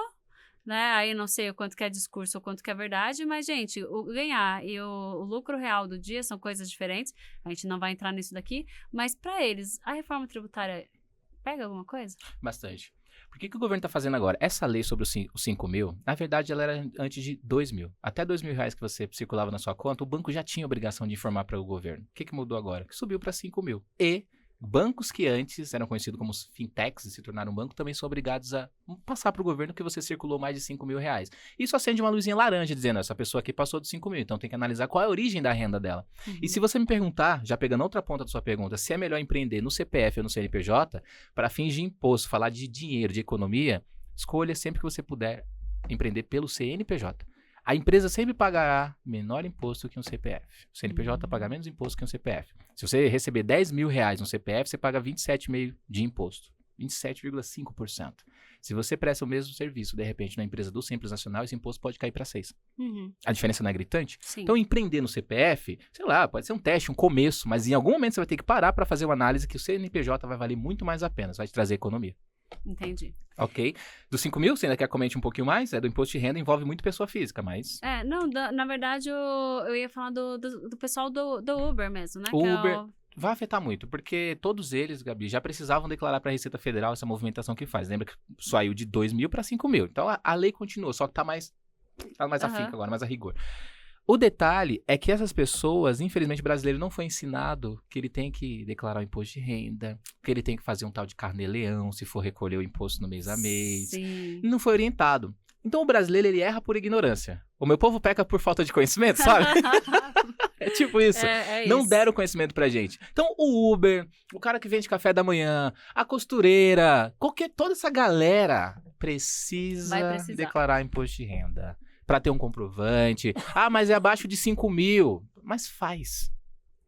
Né? Aí eu não sei o quanto que é discurso ou quanto que é verdade, mas, gente, o ganhar e o lucro real do dia são coisas diferentes. A gente não vai entrar nisso daqui, mas para eles, a reforma tributária pega alguma coisa? Bastante. Por que o governo está fazendo agora? Essa lei sobre os 5.000, na verdade, ela era antes de 2.000. Até R$2.000 que você circulava na sua conta, o banco já tinha obrigação de informar para o governo. O que mudou agora? Que subiu para 5.000. E bancos que antes eram conhecidos como fintechs e se tornaram um banco também são obrigados a passar para o governo que você circulou mais de R$5.000. Isso acende uma luzinha laranja dizendo, essa pessoa aqui passou de 5.000, então tem que analisar qual é a origem da renda dela. E se você me perguntar, já pegando outra ponta da sua pergunta, se é melhor empreender no CPF ou no CNPJ, para fins de imposto, falar de dinheiro, de economia, escolha sempre que você puder empreender pelo CNPJ. A empresa sempre pagará menor imposto que um CPF. O CNPJ paga menos imposto que um CPF. Se você receber 10 mil reais no CPF, você paga 27,5% de imposto. 27,5%. Se você presta o mesmo serviço, de repente, na empresa do Simples Nacional, esse imposto pode cair para 6%. A diferença não é gritante? Sim. Então, empreender no CPF, sei lá, pode ser um teste, um começo, mas em algum momento você vai ter que parar para fazer uma análise que o CNPJ vai valer muito mais a pena, vai te trazer economia. Entendi. Ok? Dos 5 mil, você ainda quer comente um pouquinho mais? Do imposto de renda envolve muito pessoa física, mas... Não, na verdade, eu ia falar do pessoal do Uber mesmo, né? O Uber vai afetar muito, porque todos eles, Gabi, já precisavam declarar para a Receita Federal essa movimentação que faz. Lembra que saiu de 2 mil para 5 mil. Então, a lei continua, só que tá mais afinco agora, mais a rigor. O detalhe é que essas pessoas, infelizmente, o brasileiro não foi ensinado que ele tem que declarar o imposto de renda, que ele tem que fazer um tal de carnê-leão, se for recolher o imposto no mês a mês. Sim. Não foi orientado. Então, o brasileiro, ele erra por ignorância. O meu povo peca por falta de conhecimento, sabe? É tipo isso. Não deram conhecimento pra gente. Então, o Uber, o cara que vende café da manhã, a costureira, toda essa galera precisa declarar imposto de renda. Pra ter um comprovante. Mas é abaixo de 5 mil. Mas faz.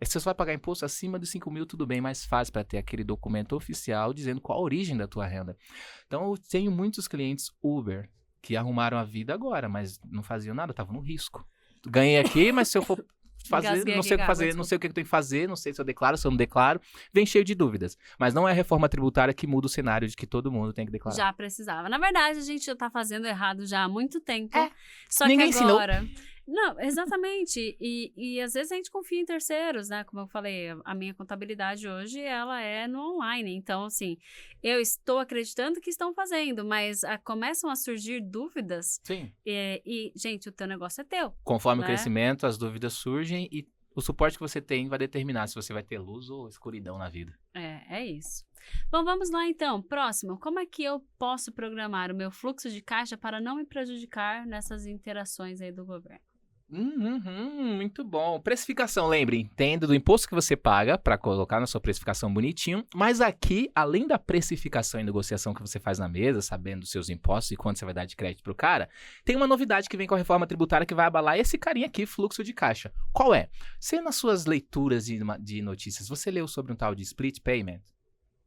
Se você vai pagar imposto acima de 5 mil, tudo bem, mas faz para ter aquele documento oficial dizendo qual a origem da tua renda. Então, eu tenho muitos clientes Uber que arrumaram a vida agora, mas não faziam nada, estavam no risco. Ganhei aqui, mas se eu for fazer, não sei o que fazer, não sei o que eu tenho que fazer, não sei se eu declaro, se eu não declaro, vem cheio de dúvidas. Mas não é a reforma tributária que muda o cenário de que todo mundo tem que declarar. Já precisava. Na verdade, a gente já tá fazendo errado já há muito tempo. Só Ninguém que agora... Não, exatamente. E às vezes a gente confia em terceiros, né? Como eu falei, a minha contabilidade hoje, ela é no online. Então, assim, eu estou acreditando que estão fazendo, mas começam a surgir dúvidas. Sim. E, gente, o teu negócio é teu. Conforme o crescimento, as dúvidas surgem e o suporte que você tem vai determinar se você vai ter luz ou escuridão na vida. É isso. Bom, vamos lá então. Próximo, como é que eu posso programar o meu fluxo de caixa para não me prejudicar nessas interações aí do governo? Muito bom. Precificação, lembre, entenda do imposto que você paga para colocar na sua precificação bonitinho, mas aqui, além da precificação e negociação que você faz na mesa, sabendo dos seus impostos e quanto você vai dar de crédito pro cara, tem uma novidade que vem com a reforma tributária que vai abalar esse carinha aqui, fluxo de caixa. Qual é? Se nas suas leituras de notícias você leu sobre um tal de split payment,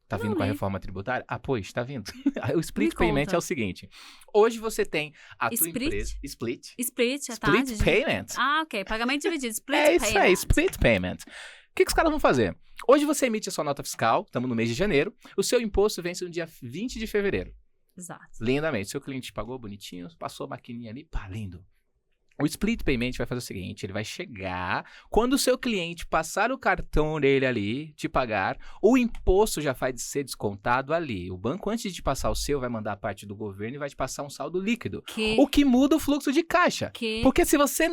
tá vindo com a reforma tributária? Pois, tá vindo. O split payment é o seguinte. Hoje você tem a tua empresa... Split payment. Ok. Pagamento dividido. Split payment. Isso aí, split payment. O que os caras vão fazer? Hoje você emite a sua nota fiscal, estamos no mês de janeiro, o seu imposto vence no dia 20 de fevereiro. Exato. Lindamente. Seu cliente pagou bonitinho, passou a maquininha ali, lindo. O split payment vai fazer o seguinte, ele vai chegar, quando o seu cliente passar o cartão dele ali, te pagar, o imposto já vai ser descontado ali. O banco, antes de te passar o seu, vai mandar a parte do governo e vai te passar um saldo líquido. O que muda o fluxo de caixa. Porque se você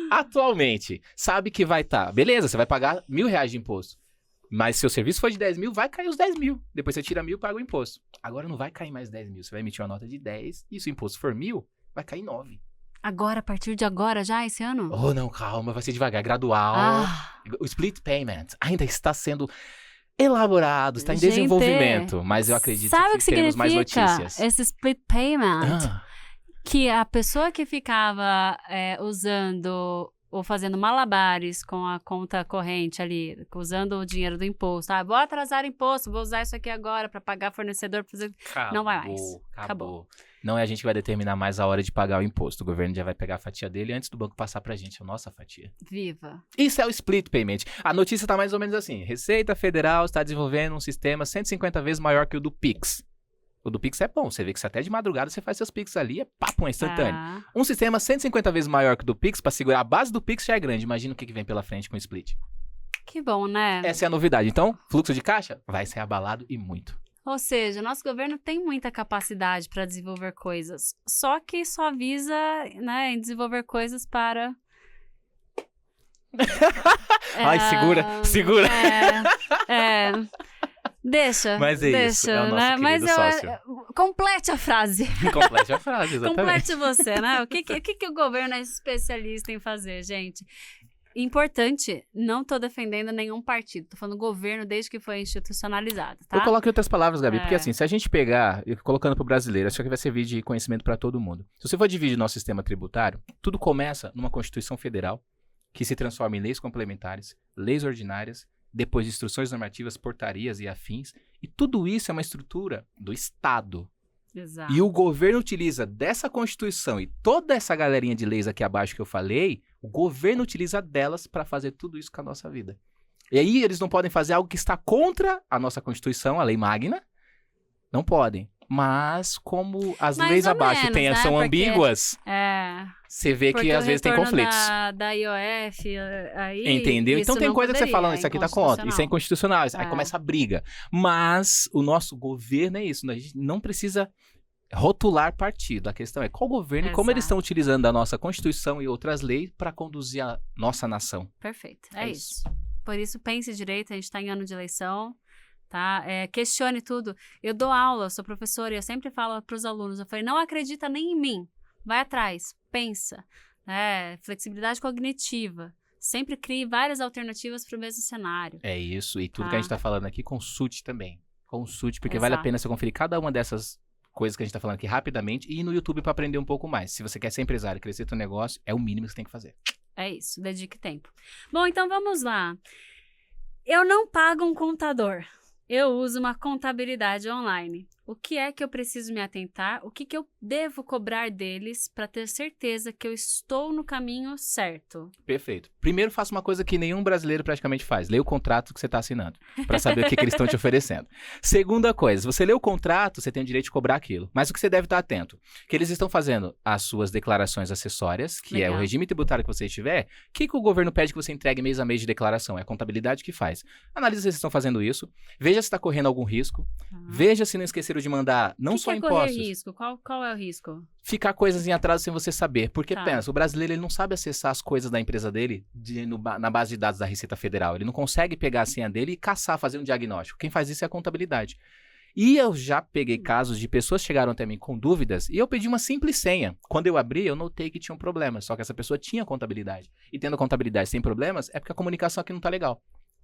atualmente sabe que vai estar, beleza, você vai pagar R$1.000 de imposto. Mas se o serviço for de 10 mil, vai cair os 10 mil. Depois você tira 1.000 e paga o imposto. Agora não vai cair mais 10 mil. Você vai emitir uma nota de 10 e se o imposto for 1.000, vai cair 9. Agora, a partir de agora, já, esse ano? Oh, não, calma, vai ser devagar, gradual. O split payment ainda está sendo elaborado, está em desenvolvimento, mas eu acredito que teremos mais notícias. Esse split payment? Que a pessoa que ficava usando ou fazendo malabares com a conta corrente ali, usando o dinheiro do imposto. Vou atrasar imposto, vou usar isso aqui agora para pagar fornecedor. Não vai mais. Acabou. Não é a gente que vai determinar mais a hora de pagar o imposto. O governo já vai pegar a fatia dele antes do banco passar pra gente a nossa fatia. Viva! Isso é o split payment. A notícia tá mais ou menos assim. Receita Federal está desenvolvendo um sistema 150 vezes maior que o do Pix. O do Pix é bom. Você vê que até de madrugada você faz seus Pix ali, é instantâneo. Um sistema 150 vezes maior que o do Pix, pra segurar a base do Pix já é grande. Imagina o que vem pela frente com o split. Que bom, né? Essa é a novidade. Então, fluxo de caixa vai ser abalado e muito. Ou seja, nosso governo tem muita capacidade para desenvolver coisas, só que só visa, né, em desenvolver coisas para... Ai, segura. Deixa. Mas isso, é o nosso né? Mas sócio. Complete a frase. Complete a frase, exatamente. Complete você, né? O que o governo é especialista em fazer, gente? Importante, não tô defendendo nenhum partido, tô falando governo desde que foi institucionalizado, tá? Eu coloco em outras palavras, Gabi, porque É. assim, se a gente pegar, colocando pro brasileiro, acho que vai servir de conhecimento para todo mundo. Se você for dividir nosso sistema tributário, tudo começa numa Constituição Federal, que se transforma em leis complementares, leis ordinárias, depois instruções normativas, portarias e afins, e tudo isso é uma estrutura do Estado. Exato. E o governo utiliza dessa Constituição e toda essa galerinha de leis aqui abaixo que eu falei, o governo utiliza delas para fazer tudo isso com a nossa vida. E aí eles não podem fazer algo que está contra a nossa Constituição, a lei magna. Não podem. Mas como as Mais leis ou abaixo menos, têm, né? são Porque- ambíguas, você vê que Porque às o vezes tem retorno conflitos. da IOF, aí... Entendeu? Então isso tem não coisa que você poderia, fala, isso aqui tá contra, isso é inconstitucional, aí É. começa a briga. Mas o nosso governo é isso, né? A gente não precisa rotular partido. A questão é qual governo e como eles Exato. estão utilizando a nossa Constituição e outras leis para conduzir a nossa nação. Perfeito, É é isso. Por isso, pense direito, a gente está em ano de eleição, tá? Questione tudo. Eu dou aula, eu sou professora e eu sempre falo para os alunos, eu falei, não acredita nem em mim, vai atrás, pensa. Flexibilidade cognitiva. Sempre crie várias alternativas para o mesmo cenário. É isso. E tudo Tá. que a gente tá falando aqui, consulte também. Consulte, porque vale a Exato. pena você conferir cada uma dessas coisas que a gente tá falando aqui rapidamente e ir no YouTube para aprender um pouco mais. Se você quer ser empresário e crescer teu negócio, é o mínimo que você tem que fazer. É isso, dedique tempo. Bom, então vamos lá. Eu não pago um contador. Eu uso uma contabilidade online. O que é que eu preciso me atentar? O que que eu devo cobrar deles para ter certeza que eu estou no caminho certo? Perfeito. Primeiro, faça uma coisa que nenhum brasileiro praticamente faz. Lê o contrato que você está assinando, para saber o que eles estão te oferecendo. Segunda coisa, se você lê o contrato, você tem o direito de cobrar aquilo. Mas o que você deve estar atento? Que eles estão fazendo as suas declarações acessórias, que é o Legal. regime tributário que você tiver. O que o governo pede que você entregue mês a mês de declaração? É a contabilidade que faz. Analise se vocês estão fazendo isso. Veja se está correndo algum risco. Veja se não esqueceram de mandar não que só que é correr impostos. risco? Qual é o risco? Ficar coisas em atraso sem você saber. Porque Tá. pensa, o brasileiro ele não sabe acessar as coisas da empresa dele na base de dados da Receita Federal. Ele não consegue pegar a senha dele e caçar, fazer um diagnóstico. Quem faz isso é a contabilidade. E eu já peguei casos de pessoas que chegaram até mim com dúvidas e eu pedi uma simples senha. Quando eu abri, eu notei que tinha um problema. Só que essa pessoa tinha contabilidade. E tendo contabilidade sem problemas, é porque a comunicação aqui não tá legal.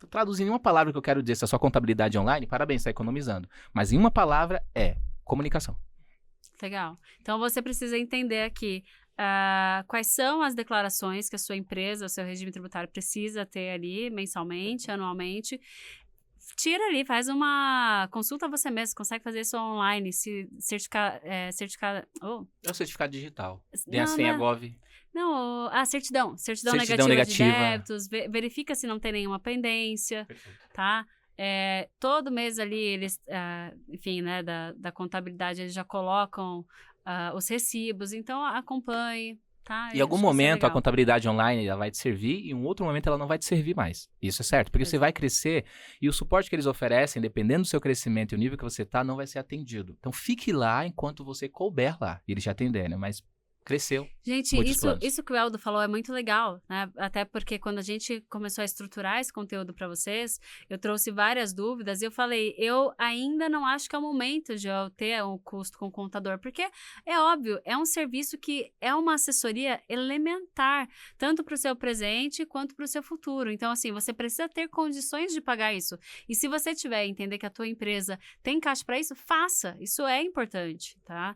Traduzindo em uma palavra que eu quero dizer, se a sua contabilidade é online, parabéns, está economizando. Mas em uma palavra é comunicação. Legal. Então você precisa entender aqui quais são as declarações que a sua empresa, o seu regime tributário precisa ter ali mensalmente, anualmente. Tira ali, faz uma consulta você mesmo, consegue fazer isso online, se certificar, É o certificado digital. Tem Não, a senha não. Gov. não, certidão Certidão negativa de negativa. débitos, verifica se não tem nenhuma pendência, tá? Todo mês ali, eles, enfim, né, da contabilidade, eles já colocam os recibos, então acompanhe, tá? Em Eu algum acho que isso é momento a legal. contabilidade online ela vai te servir e em um outro momento ela não vai te servir mais. Isso é certo, porque você vai crescer e o suporte que eles oferecem, dependendo do seu crescimento e o nível que você tá, não vai ser atendido. Então fique lá enquanto você couber lá e eles te atenderem, mas cresceu. Gente, Muitos planos. isso que o Eldo falou é muito legal, né? Até porque quando a gente começou a estruturar esse conteúdo para vocês, eu trouxe várias dúvidas e eu falei, eu ainda não acho que é o momento de eu ter um custo com o contador, porque é óbvio, é um serviço que é uma assessoria elementar, tanto para o seu presente quanto para o seu futuro. Então, assim, você precisa ter condições de pagar isso. E se você tiver entender que a tua empresa tem caixa para isso, faça. Isso é importante, tá?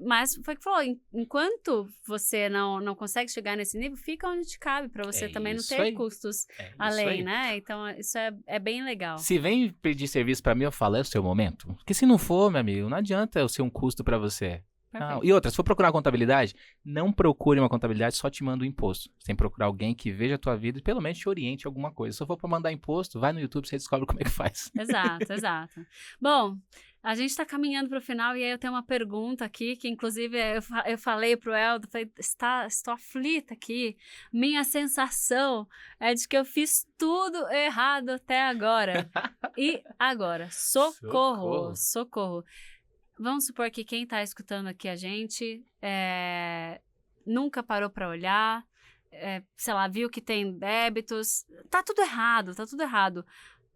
Mas foi o que falou, enquanto você não consegue chegar nesse nível, fica onde te cabe, para você também não isso ter aí. custos É isso além, aí. né? Então, isso é bem legal. Se vem pedir serviço pra mim, eu falo, é o seu momento? Porque se não for, meu amigo, não adianta eu ser um custo pra você. Não. Perfeito. E outra, se for procurar contabilidade, não procure uma contabilidade só te manda o imposto. Você tem que procurar alguém que veja a tua vida e pelo menos te oriente em alguma coisa. Se for pra mandar imposto, vai no YouTube, você descobre como é que faz. Exato, exato. Bom, a gente está caminhando para o final e aí eu tenho uma pergunta aqui, que inclusive eu falei para o Eldo, falei, estou aflita aqui, minha sensação é de que eu fiz tudo errado até agora. E agora, socorro. Vamos supor que quem está escutando aqui a gente nunca parou para olhar, sei lá, viu que tem débitos, tá tudo errado.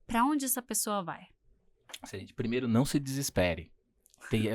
Para onde essa pessoa vai? Gente, primeiro, não se desespere.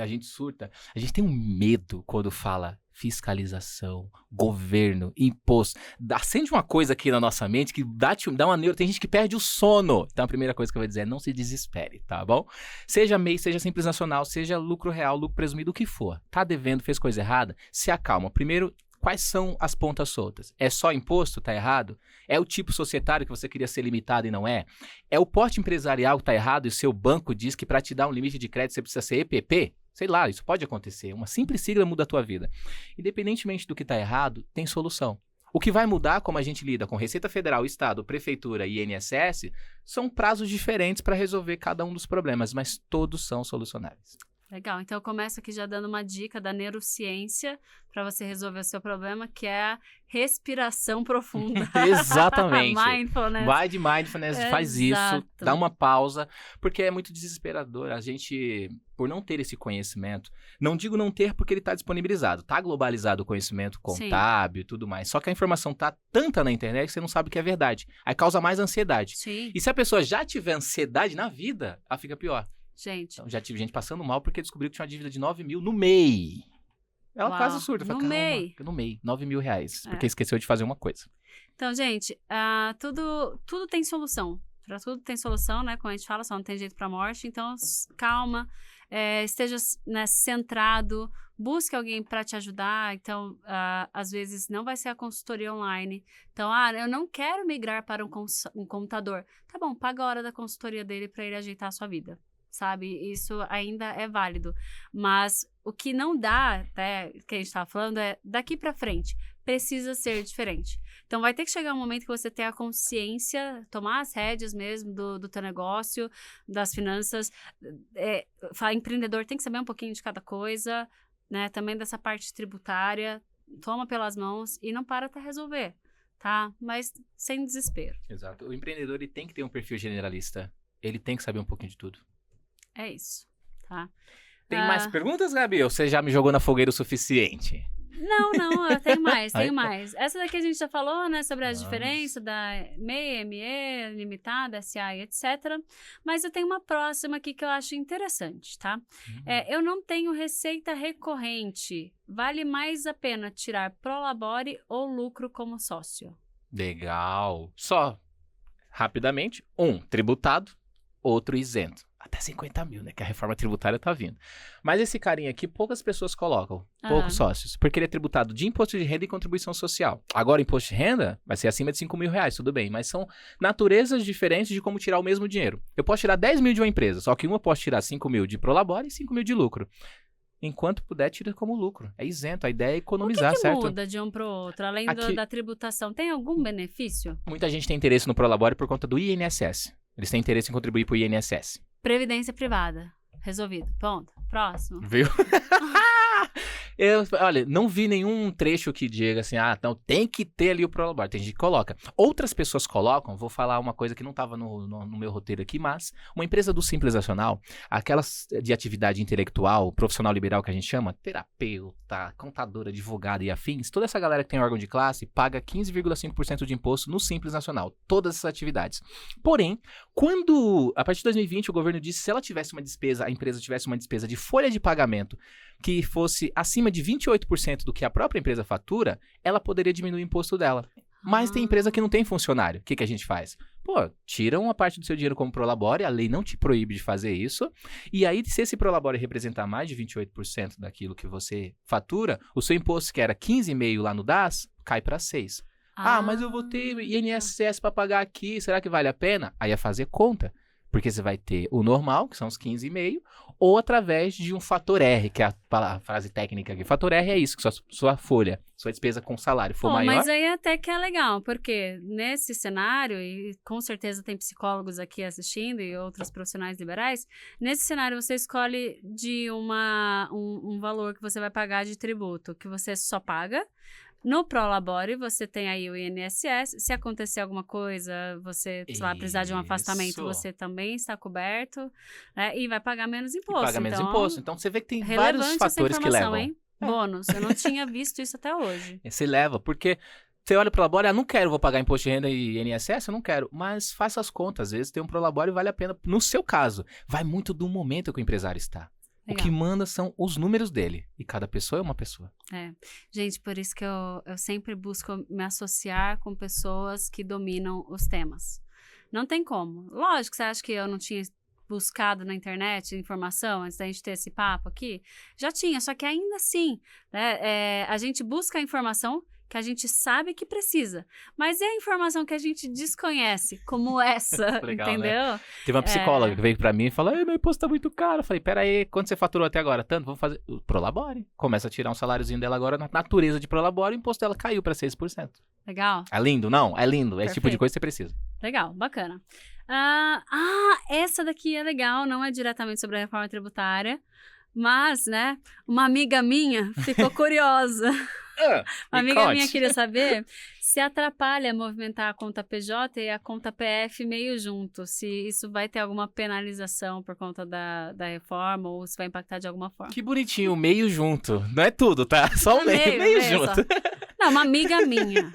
A gente surta. A gente tem um medo quando fala fiscalização, governo, imposto. Acende uma coisa aqui na nossa mente que dá uma neuro. Tem gente que perde o sono. Então a primeira coisa que eu vou dizer é não se desespere, tá bom? Seja MEI, seja Simples Nacional, seja lucro real, lucro presumido, o que for. Tá devendo, fez coisa errada? Se acalma. Primeiro, quais são as pontas soltas? É só imposto? Tá errado? É o tipo societário que você queria ser limitado e não é? É o porte empresarial que tá errado e o seu banco diz que para te dar um limite de crédito você precisa ser EPP? Sei lá, isso pode acontecer. Uma simples sigla muda a tua vida. Independentemente do que tá errado, tem solução. O que vai mudar como a gente lida com Receita Federal, Estado, Prefeitura e INSS são prazos diferentes para resolver cada um dos problemas, mas todos são solucionáveis. Legal, então eu começo aqui já dando uma dica da neurociência para você resolver o seu problema, que é a respiração profunda. Exatamente. Mindfulness. Vai de mindfulness, faz isso, dá uma pausa, porque é muito desesperador. A gente, por não ter esse conhecimento, não digo não ter porque ele está disponibilizado, está globalizado o conhecimento contábil e tudo mais, só que a informação tá tanta na internet que você não sabe o que é verdade. Aí causa mais ansiedade. Sim. E se a pessoa já tiver ansiedade na vida, ela fica pior. Gente. Então, já tive gente passando mal porque descobriu que tinha uma dívida de 9 mil no MEI. Ela quase surta. No MEI? No MEI, 9 mil reais. Porque esqueceu de fazer uma coisa. Então, gente, tudo tem solução. Pra tudo tem solução, né? Como a gente fala, só não tem jeito pra morte. Então, calma, esteja, né, centrado, busque alguém para te ajudar. Então, às vezes, não vai ser a consultoria online. Então, eu não quero migrar para um computador. Tá bom, paga a hora da consultoria dele para ele ajeitar a sua vida. Sabe? Isso ainda é válido. Mas o que não dá, né, que a gente estava falando, é daqui para frente. Precisa ser diferente. Então, vai ter que chegar um momento que você tenha a consciência, tomar as rédeas mesmo do teu negócio, das finanças. Empreendedor tem que saber um pouquinho de cada coisa, né? Também dessa parte tributária. Toma pelas mãos e não para até resolver, tá? Mas sem desespero. Exato. O empreendedor ele tem que ter um perfil generalista. Ele tem que saber um pouquinho de tudo. É isso, tá? Tem mais perguntas, Gabi? Ou você já me jogou na fogueira o suficiente? Não, eu tenho mais, mais. Essa daqui a gente já falou, né, sobre a diferença da MEI, ME, limitada, SA e etc. Mas eu tenho uma próxima aqui que eu acho interessante, tá? Eu não tenho receita recorrente. Vale mais a pena tirar prolabore ou lucro como sócio? Legal. Só, rapidamente, tributado, outro isento. Até 50 mil, né? Que a reforma tributária tá vindo. Mas esse carinha aqui, poucas pessoas colocam. Poucos sócios. Porque ele é tributado de imposto de renda e contribuição social. Agora, imposto de renda vai ser acima de 5 mil reais, tudo bem. Mas são naturezas diferentes de como tirar o mesmo dinheiro. Eu posso tirar 10 mil de uma empresa, só que uma eu posso tirar 5 mil de prolabore e 5 mil de lucro. Enquanto puder, tira como lucro. É isento. A ideia é economizar, certo? O que muda de um para o outro? Além da tributação, tem algum benefício? Muita gente tem interesse no prolabore por conta do INSS. Eles têm interesse em contribuir para o INSS. Previdência privada. Resolvido. Ponto. Próximo. Viu? Olha, não vi nenhum trecho que diga assim, então tem que ter ali o prolabore. Tem gente que coloca. Outras pessoas colocam, vou falar uma coisa que não estava no meu roteiro aqui, mas uma empresa do Simples Nacional, aquelas de atividade intelectual, profissional liberal que a gente chama, terapeuta, contador, advogado e afins, toda essa galera que tem órgão de classe paga 15,5% de imposto no Simples Nacional. Todas essas atividades. Porém, a partir de 2020, o governo disse que se ela tivesse uma despesa, a empresa tivesse uma despesa de folha de pagamento que fosse acima de 28% do que a própria empresa fatura, ela poderia diminuir o imposto dela. Mas tem empresa que não tem funcionário. O que a gente faz? Tira uma parte do seu dinheiro como prolabore, a lei não te proíbe de fazer isso, e aí se esse prolabore representar mais de 28% daquilo que você fatura, o seu imposto que era 15,5% lá no DAS, cai para 6%. Mas eu vou ter INSS para pagar aqui, será que vale a pena? Aí é fazer conta. Porque você vai ter o normal, que são os 15,5%, ou através de um fator R, que é a frase técnica aqui. Fator R é isso, que sua folha, sua despesa com salário for maior. Mas aí até que é legal, porque nesse cenário, e com certeza tem psicólogos aqui assistindo e outros profissionais liberais, nesse cenário você escolhe de um valor que você vai pagar de tributo, que você só paga. No prolabore, você tem aí o INSS. Se acontecer alguma coisa, você, sei lá, precisar de um afastamento, você também está coberto, né? E vai pagar menos imposto. Paga menos imposto. Então, você vê que tem vários fatores que levam. Hein? Bônus. Eu não tinha visto isso até hoje. Você leva, porque você olha o prolabore, não quero, vou pagar imposto de renda e INSS, eu não quero. Mas faça as contas. Às vezes tem um prolabore e vale a pena. No seu caso, vai muito do momento que o empresário está. O que manda são os números dele. E cada pessoa é uma pessoa. Gente, por isso que eu sempre busco me associar com pessoas que dominam os temas. Não tem como. Lógico, você acha que eu não tinha buscado na internet informação antes da gente ter esse papo aqui? Já tinha, só que ainda assim, né, a gente busca a informação que a gente sabe que precisa. Mas é a informação que a gente desconhece, como essa, Legal, entendeu? Né? Teve uma psicóloga que veio pra mim e falou, meu imposto tá muito caro. Eu falei, peraí, quanto você faturou até agora? Tanto, vamos fazer... Prolabore. Começa a tirar um saláriozinho dela agora, na natureza de Prolabore, o imposto dela caiu pra 6%. Legal. É lindo? Não, é lindo. É Perfeito. esse tipo de coisa que você precisa. Legal, bacana. Essa daqui é legal, não é diretamente sobre a reforma tributária, mas, né, uma amiga minha ficou curiosa. Uma amiga minha queria saber se atrapalha movimentar a conta PJ e a conta PF meio junto, se isso vai ter alguma penalização por conta da reforma ou se vai impactar de alguma forma. Que bonitinho, meio junto. Não é tudo, tá? Só o meio junto. Só. Não, uma amiga minha.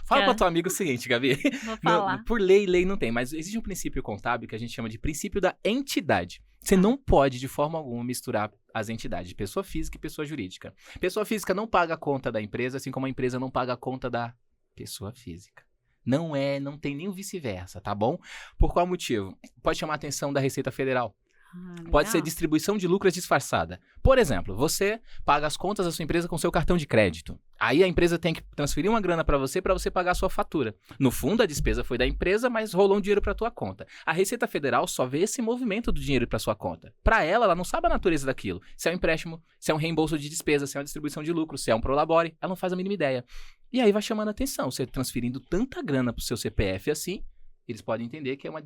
Fala pra tua amiga o seguinte, Gabi. Vou falar. Por lei não tem, mas existe um princípio contábil que a gente chama de princípio da entidade. Você não pode, de forma alguma, misturar as entidades de pessoa física e pessoa jurídica. Pessoa física não paga a conta da empresa, assim como a empresa não paga a conta da pessoa física. Não tem nem o vice-versa, tá bom? Por qual motivo? Pode chamar a atenção da Receita Federal. Pode ser distribuição de lucros disfarçada. Por exemplo, você paga as contas da sua empresa com seu cartão de crédito. Aí a empresa tem que transferir uma grana para você pagar a sua fatura. No fundo, a despesa foi da empresa, mas rolou um dinheiro para tua conta. A Receita Federal só vê esse movimento do dinheiro para sua conta. Para ela não sabe a natureza daquilo. Se é um empréstimo, se é um reembolso de despesa, se é uma distribuição de lucro, se é um prolabore, ela não faz a mínima ideia. E aí vai chamando a atenção. Você transferindo tanta grana pro seu CPF assim, eles podem entender que é uma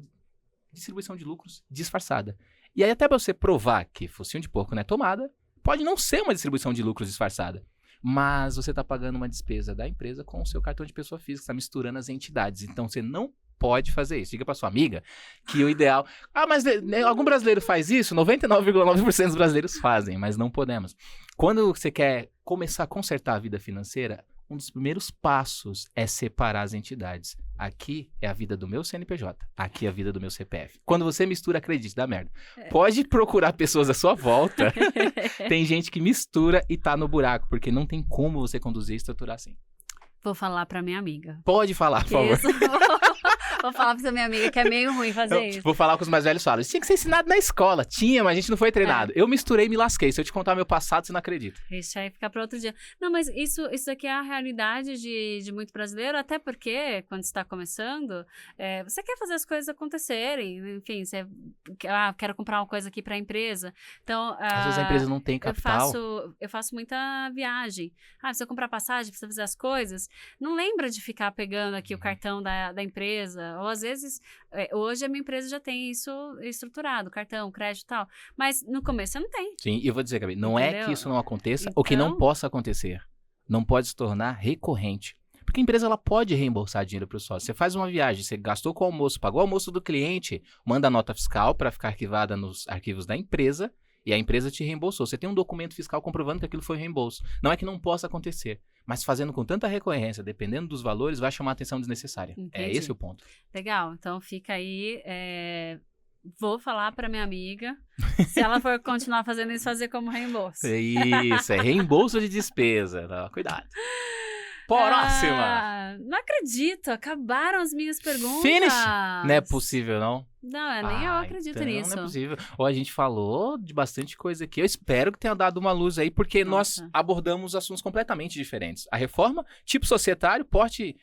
distribuição de lucros disfarçada. E aí até pra você provar que focinho de porco não é tomada, pode não ser uma distribuição de lucros disfarçada. Mas você está pagando uma despesa da empresa com o seu cartão de pessoa física, está misturando as entidades. Então você não pode fazer isso. Diga para sua amiga que o ideal... mas algum brasileiro faz isso? 99,9% dos brasileiros fazem, mas não podemos. Quando você quer começar a consertar a vida financeira, um dos primeiros passos é separar as entidades. Aqui é a vida do meu CNPJ, aqui é a vida do meu CPF. Quando você mistura, acredite, dá merda. Pode procurar pessoas à sua volta. Tem gente que mistura e tá no buraco, porque não tem como você conduzir e estruturar assim. Vou falar pra minha amiga. Pode falar, por favor. Vou falar pra minha amiga que é meio ruim fazer isso. Vou falar com os mais velhos falam. Isso tinha que ser ensinado na escola. Tinha, mas a gente não foi treinado. Eu misturei e me lasquei. Se eu te contar meu passado, você não acredita. Isso aí fica para outro dia. Não, mas isso aqui é a realidade de muito brasileiro, até porque, quando você está começando, você quer fazer as coisas acontecerem. Enfim, você quero comprar uma coisa aqui para a empresa. Então, às vezes a empresa não tem capital. Eu faço muita viagem. Precisa comprar passagem, precisa fazer as coisas. Não lembra de ficar pegando aqui o cartão da empresa. Ou às vezes, hoje a minha empresa já tem isso estruturado, cartão, crédito e tal. Mas no começo não tem. Sim, e eu vou dizer, Gabi, não é que isso não aconteça ou que não possa acontecer. Não pode se tornar recorrente. Porque a empresa ela pode reembolsar dinheiro para o sócio. Você faz uma viagem, você gastou com o almoço, pagou o almoço do cliente, manda a nota fiscal para ficar arquivada nos arquivos da empresa e a empresa te reembolsou. Você tem um documento fiscal comprovando que aquilo foi reembolso. Não é que não possa acontecer, mas fazendo com tanta recorrência, dependendo dos valores, vai chamar atenção desnecessária. Entendi. É esse o ponto. Legal, então fica aí... Vou falar para minha amiga, se ela for continuar fazendo isso, fazer como reembolso. Isso, é reembolso de despesa. Tá? Cuidado. Próxima! Não acredito, acabaram as minhas perguntas. Finish! Não é possível, não? Não, nem eu acredito então nisso. Não é possível. Ou a gente falou de bastante coisa aqui. Eu espero que tenha dado uma luz aí, porque nós abordamos assuntos completamente diferentes. A reforma, tipo societário, porte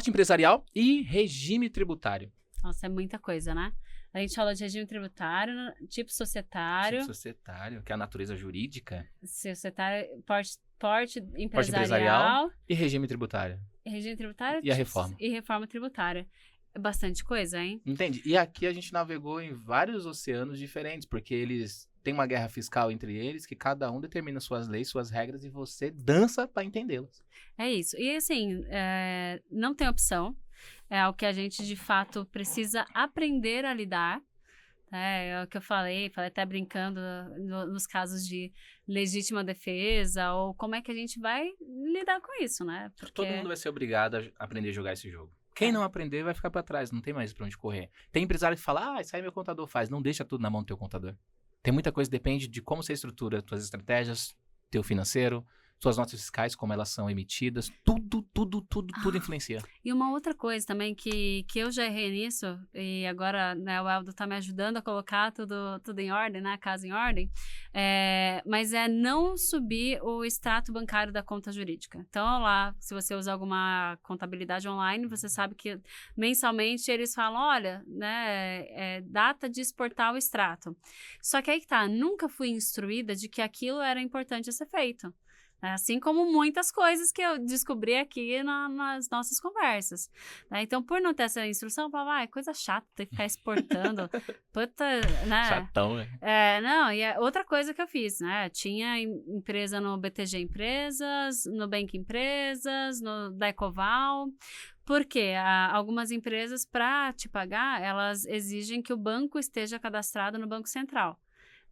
empresarial e regime tributário. Nossa, é muita coisa, né? A gente falou de regime tributário, tipo societário. Tipo societário, que é a natureza jurídica. Societário, porte empresarial. E regime tributário. Regime tributário. E a reforma. E reforma tributária. É bastante coisa, hein? Entende? E aqui a gente navegou em vários oceanos diferentes, porque eles têm uma guerra fiscal entre eles, que cada um determina suas leis, suas regras, e você dança para entendê-las. É isso. E assim, não tem opção. É algo que a gente, de fato, precisa aprender a lidar. É o que eu falei até brincando nos casos de legítima defesa, ou como é que a gente vai lidar com isso, né? Porque... Todo mundo vai ser obrigado a aprender a jogar esse jogo. Quem não aprender vai ficar para trás, não tem mais pra onde correr. Tem empresário que fala, isso aí meu contador faz. Não deixa tudo na mão do teu contador. Tem muita coisa que depende de como você estrutura suas estratégias, teu financeiro, suas notas fiscais, como elas são emitidas. Tudo influencia. E uma outra coisa também que eu já errei nisso, e agora, né, o Eldo tá me ajudando a colocar tudo em ordem, né, a casa em ordem, mas é não subir o extrato bancário da conta jurídica. Então, lá, se você usa alguma contabilidade online, você sabe que mensalmente eles falam, olha, né, data de exportar o extrato. Só que aí que tá, nunca fui instruída de que aquilo era importante a ser feito. Assim como muitas coisas que eu descobri aqui nas nossas conversas. Né? Então, por não ter essa instrução, eu falava, é coisa chata ter que ficar exportando. Puta, né? Chatão, né? Não, e outra coisa que eu fiz, né? Tinha empresa no BTG Empresas, no Bank Empresas, no Decoval. Porque algumas empresas, para te pagar, elas exigem que o banco esteja cadastrado no Banco Central.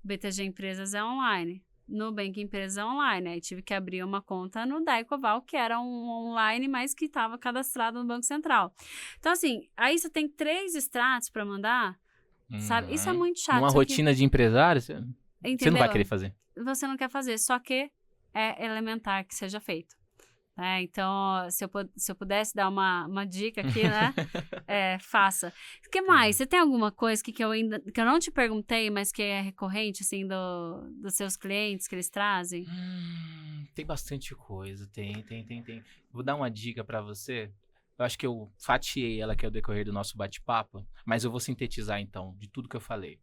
BTG Empresas é online. No Bank Empresa online, aí tive que abrir uma conta no Daicoval, que era um online, mas que estava cadastrado no Banco Central. Então, assim, aí você tem 3 extratos para mandar, sabe? Isso é muito chato. Uma rotina de empresário, você não vai querer fazer. Você não quer fazer, só que é elementar que seja feito. Então, se eu pudesse dar uma dica aqui, né? Faça. O que mais? Você tem alguma coisa que eu não te perguntei, mas que é recorrente, assim, dos seus clientes que eles trazem? Tem bastante coisa, tem. Vou dar uma dica pra você. Eu acho que eu fatiei ela aqui ao decorrer do nosso bate-papo, mas eu vou sintetizar, então, de tudo que eu falei.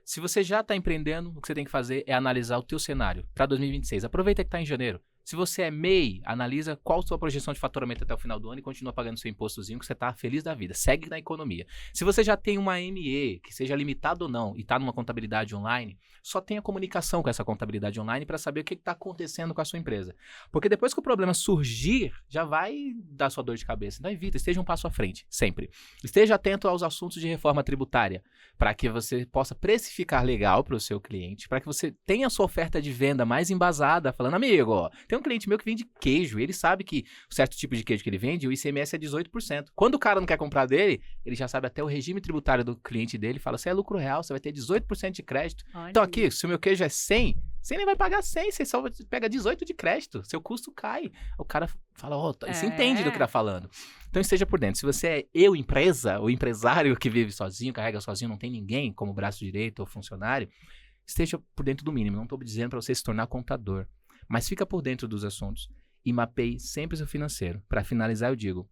Se você já está empreendendo, o que você tem que fazer é analisar o teu cenário para 2026. Aproveita que está em janeiro. Se você é MEI, analisa qual a sua projeção de faturamento até o final do ano e continua pagando seu impostozinho que você está feliz da vida. Segue na economia. Se você já tem uma ME, que seja limitado ou não, e está numa contabilidade online, só tenha comunicação com essa contabilidade online para saber o que está acontecendo com a sua empresa. Porque depois que o problema surgir, já vai dar sua dor de cabeça. Então evita, esteja um passo à frente, sempre. Esteja atento aos assuntos de reforma tributária, para que você possa precificar legal para o seu cliente, para que você tenha a sua oferta de venda mais embasada, falando, amigo, ó, tem um cliente meu que vende queijo, ele sabe que o certo tipo de queijo que ele vende, o ICMS é 18%. Quando o cara não quer comprar dele, ele já sabe até o regime tributário do cliente dele, fala, se é lucro real, você vai ter 18% de crédito. Olha. Então aqui, se o meu queijo é 100, você nem vai pagar 100, você só pega 18 de crédito, seu custo cai. O cara fala, você entende do que tá falando. Então esteja por dentro. Se você é empresa, o empresário que vive sozinho, carrega sozinho, não tem ninguém como braço direito ou funcionário, esteja por dentro do mínimo. Não estou dizendo para você se tornar contador, mas fica por dentro dos assuntos e mapeie sempre o seu financeiro. Para finalizar, eu digo,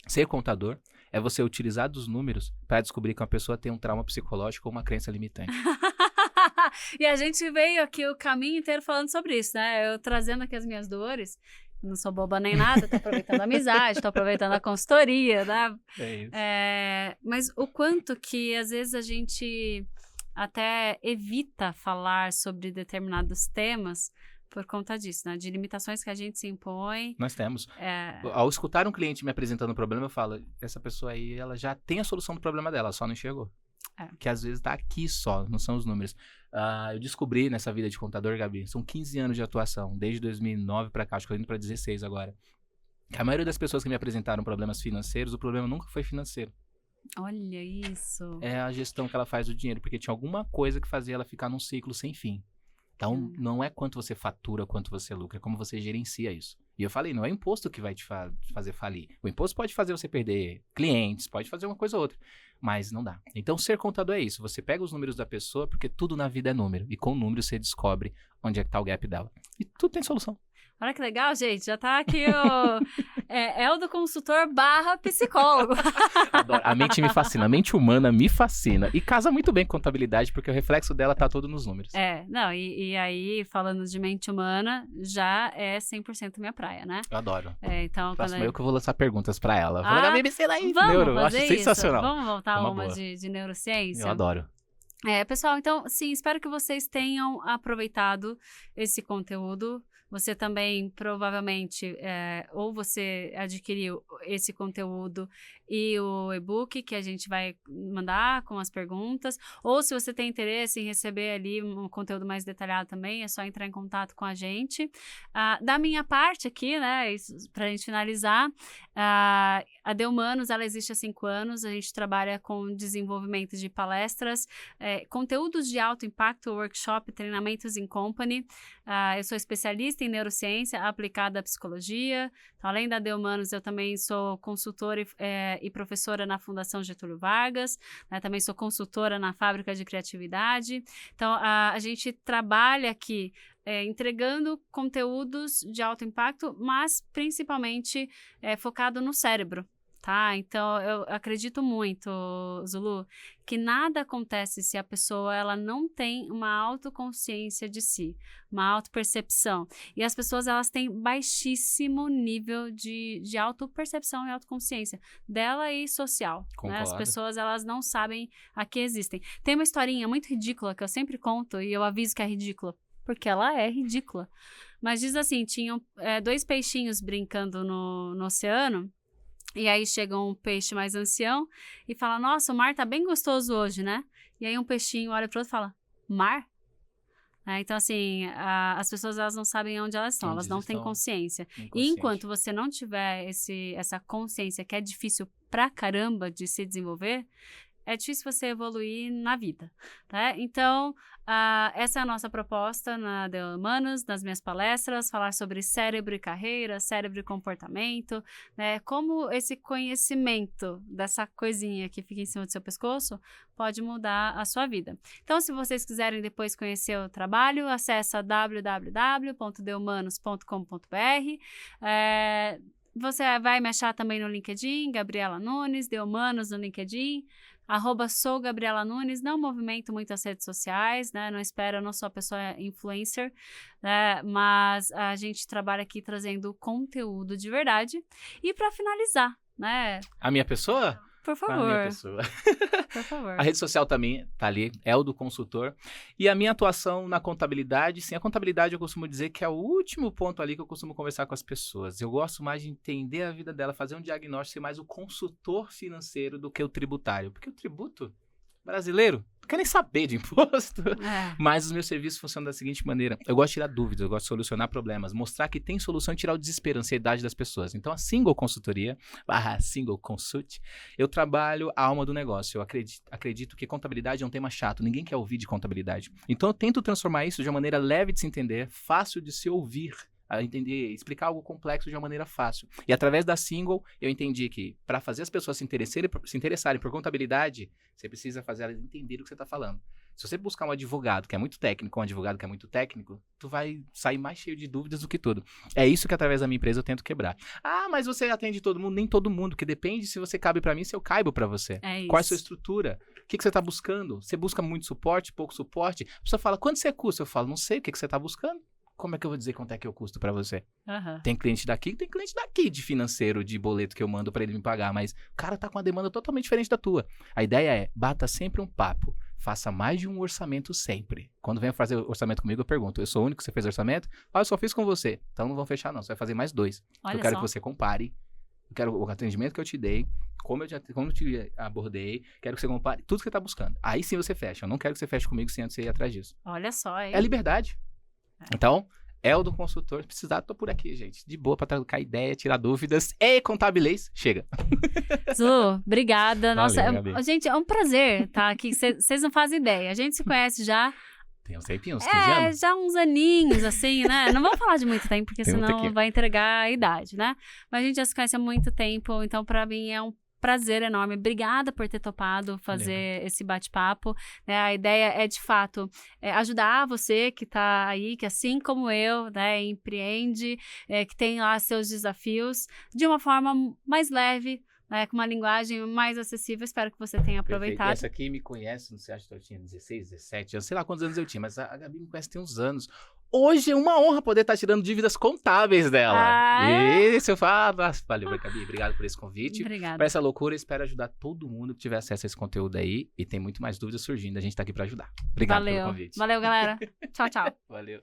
ser contador é você utilizar dos números para descobrir que uma pessoa tem um trauma psicológico ou uma crença limitante. E a gente veio aqui o caminho inteiro falando sobre isso, né? Eu trazendo aqui as minhas dores. Não sou boba nem nada, tô aproveitando a amizade, tô aproveitando a consultoria, né? É isso. Mas o quanto que às vezes a gente até evita falar sobre determinados temas por conta disso, né? De limitações que a gente se impõe. Nós temos. Ao escutar um cliente me apresentando um problema, eu falo, essa pessoa aí, ela já tem a solução do problema dela, só não enxergou. Que às vezes tá aqui só, não são os números. Eu descobri nessa vida de contador, Gabi, são 15 anos de atuação, desde 2009 pra cá, acho que eu tô indo pra 16 agora. A maioria das pessoas que me apresentaram problemas financeiros, o problema nunca foi financeiro. Olha isso. É a gestão que ela faz do dinheiro, porque tinha alguma coisa que fazia ela ficar num ciclo sem fim. Então, não é quanto você fatura, quanto você lucra, é como você gerencia isso. E eu falei, não é o imposto que vai te fazer falir. O imposto pode fazer você perder clientes, pode fazer uma coisa ou outra, mas não dá. Então, ser contador é isso. Você pega os números da pessoa, porque tudo na vida é número. E com o número você descobre onde é que tá o gap dela. E tudo tem solução. Olha que legal, gente. Já tá aqui o Eldo consultor / psicólogo. Adoro. A mente me fascina. A mente humana me fascina. E casa muito bem com contabilidade, porque o reflexo dela tá todo nos números. E aí, falando de mente humana, já é 100% minha praia, né? Eu adoro. Então, próximo eu que vou lançar perguntas pra ela. Vou Gabi, me ensina aí. Vamos eu acho sensacional. Vamos voltar uma de neurociência? Eu adoro. Pessoal, então, sim, espero que vocês tenham aproveitado esse conteúdo. você também provavelmente, ou você adquiriu esse conteúdo e o e-book que a gente vai mandar com as perguntas, ou se você tem interesse em receber ali um conteúdo mais detalhado também, é só entrar em contato com a gente. Da minha parte aqui, né, para a gente finalizar, a Deumanos, ela existe há 5 anos, a gente trabalha com desenvolvimento de palestras, conteúdos de alto impacto, workshop, treinamentos em company. Eu sou especialista em neurociência aplicada à psicologia. Então, além da Deumanos, eu também sou consultora e professora na Fundação Getúlio Vargas, né? Também sou consultora na Fábrica de Criatividade. Então, a gente trabalha aqui entregando conteúdos de alto impacto, mas principalmente focado no cérebro. Tá? Então, eu acredito muito, Zulu, que nada acontece se a pessoa ela não tem uma autoconsciência de si, uma autopercepção. E as pessoas elas têm baixíssimo nível de autopercepção e autoconsciência dela e social. Né? As pessoas elas não sabem a que existem. Tem uma historinha muito ridícula que eu sempre conto e eu aviso que é ridícula, porque ela é ridícula. Mas diz assim, tinham 2 peixinhos brincando no oceano. E aí chega um peixe mais ancião e fala, nossa, o mar tá bem gostoso hoje, né? E aí um peixinho olha pro outro e fala, mar? Então, assim, as pessoas elas não sabem onde elas estão, elas não têm consciência. E enquanto você não tiver essa consciência que é difícil pra caramba de se desenvolver, é difícil você evoluir na vida, tá? Então, essa é a nossa proposta na Deumanos, nas minhas palestras, falar sobre cérebro e carreira, cérebro e comportamento, né? Como esse conhecimento dessa coisinha que fica em cima do seu pescoço pode mudar a sua vida. Então, se vocês quiserem depois conhecer o trabalho, acessa www.deumanos.com.br. Você vai me achar também no LinkedIn, Gabriela Nunes, Deumanos no LinkedIn, @souGabrielaNunes, não movimento muito as redes sociais, né, eu não sou a pessoa influencer, né, mas a gente trabalha aqui trazendo conteúdo de verdade. E para finalizar, né? A minha pessoa? Por favor. A minha pessoa. Por favor. A rede social também tá ali, é o do consultor. E a minha atuação na contabilidade, sim, a contabilidade eu costumo dizer que é o último ponto ali que eu costumo conversar com as pessoas. Eu gosto mais de entender a vida dela, fazer um diagnóstico, ser mais o consultor financeiro do que o tributário. Porque o tributo brasileiro não quer nem saber de imposto. Mas os meus serviços funcionam da seguinte maneira. Eu gosto de tirar dúvidas, eu gosto de solucionar problemas, mostrar que tem solução e tirar o desespero, a ansiedade das pessoas. Então, a Single Consultoria, /Single Consult, eu trabalho a alma do negócio. Eu acredito que contabilidade é um tema chato, ninguém quer ouvir de contabilidade. Então, eu tento transformar isso de uma maneira leve de se entender, fácil de se ouvir, a entender, explicar algo complexo de uma maneira fácil. E através da Single, eu entendi que para fazer as pessoas se interessarem por contabilidade, você precisa fazer elas entenderem o que você está falando. Se você buscar um advogado que é muito técnico, tu vai sair mais cheio de dúvidas do que tudo. É isso que através da minha empresa eu tento quebrar. Mas você atende todo mundo? Nem todo mundo, que depende se você cabe para mim, se eu caibo para você. Qual é a sua estrutura? O que você está buscando? Você busca muito suporte, pouco suporte? A pessoa fala, quanto você custa? Eu falo, não sei, o que você está buscando? Como é que eu vou dizer quanto é que eu custo pra você? Tem cliente daqui de financeiro, de boleto que eu mando pra ele me pagar, mas o cara tá com uma demanda totalmente diferente da tua. A ideia é, bata sempre um papo, faça mais de um orçamento sempre. Quando vem fazer orçamento comigo, eu pergunto, eu sou o único que você fez orçamento? Eu só fiz com você. Então não vão fechar não, você vai fazer mais 2. Eu quero que você compare, eu quero o atendimento que eu te dei, como eu te abordei, quero que você compare tudo que você tá buscando. Aí sim você fecha, eu não quero que você feche comigo sem antes você ir atrás disso. Olha só, hein? É liberdade. Então, é o do consultor. Se precisar, tô por aqui, gente. De boa pra trocar ideia, tirar dúvidas e contabilês. Chega. Zulu, obrigada. Nossa, Gabi. Gente, é um prazer estar aqui. Vocês não fazem ideia. A gente se conhece já. Tem uns tempinhos, 15 anos. Já uns aninhos, assim, né? Não vamos falar de muito tempo, porque senão vai entregar a idade, né? Mas a gente já se conhece há muito tempo, então pra mim é um prazer enorme. Obrigada por ter topado fazer esse bate-papo. Né? A ideia é, de fato, ajudar você que está aí, que assim como eu, né, empreende, que tem lá seus desafios, de uma forma mais leve, né, com uma linguagem mais acessível. Espero que você tenha aproveitado. Essa aqui me conhece, não sei, acho que eu tinha 16, 17 anos, sei lá quantos anos eu tinha, mas a Gabi me conhece tem uns anos. Hoje é uma honra poder estar tirando dívidas contábeis dela. Isso eu falo. Valeu, Gabi. Obrigado por esse convite. Obrigada. Para essa loucura, espero ajudar todo mundo que tiver acesso a esse conteúdo aí. E tem muito mais dúvidas surgindo. A gente tá aqui para ajudar. Obrigado pelo convite. Valeu, galera. Tchau, tchau. Valeu.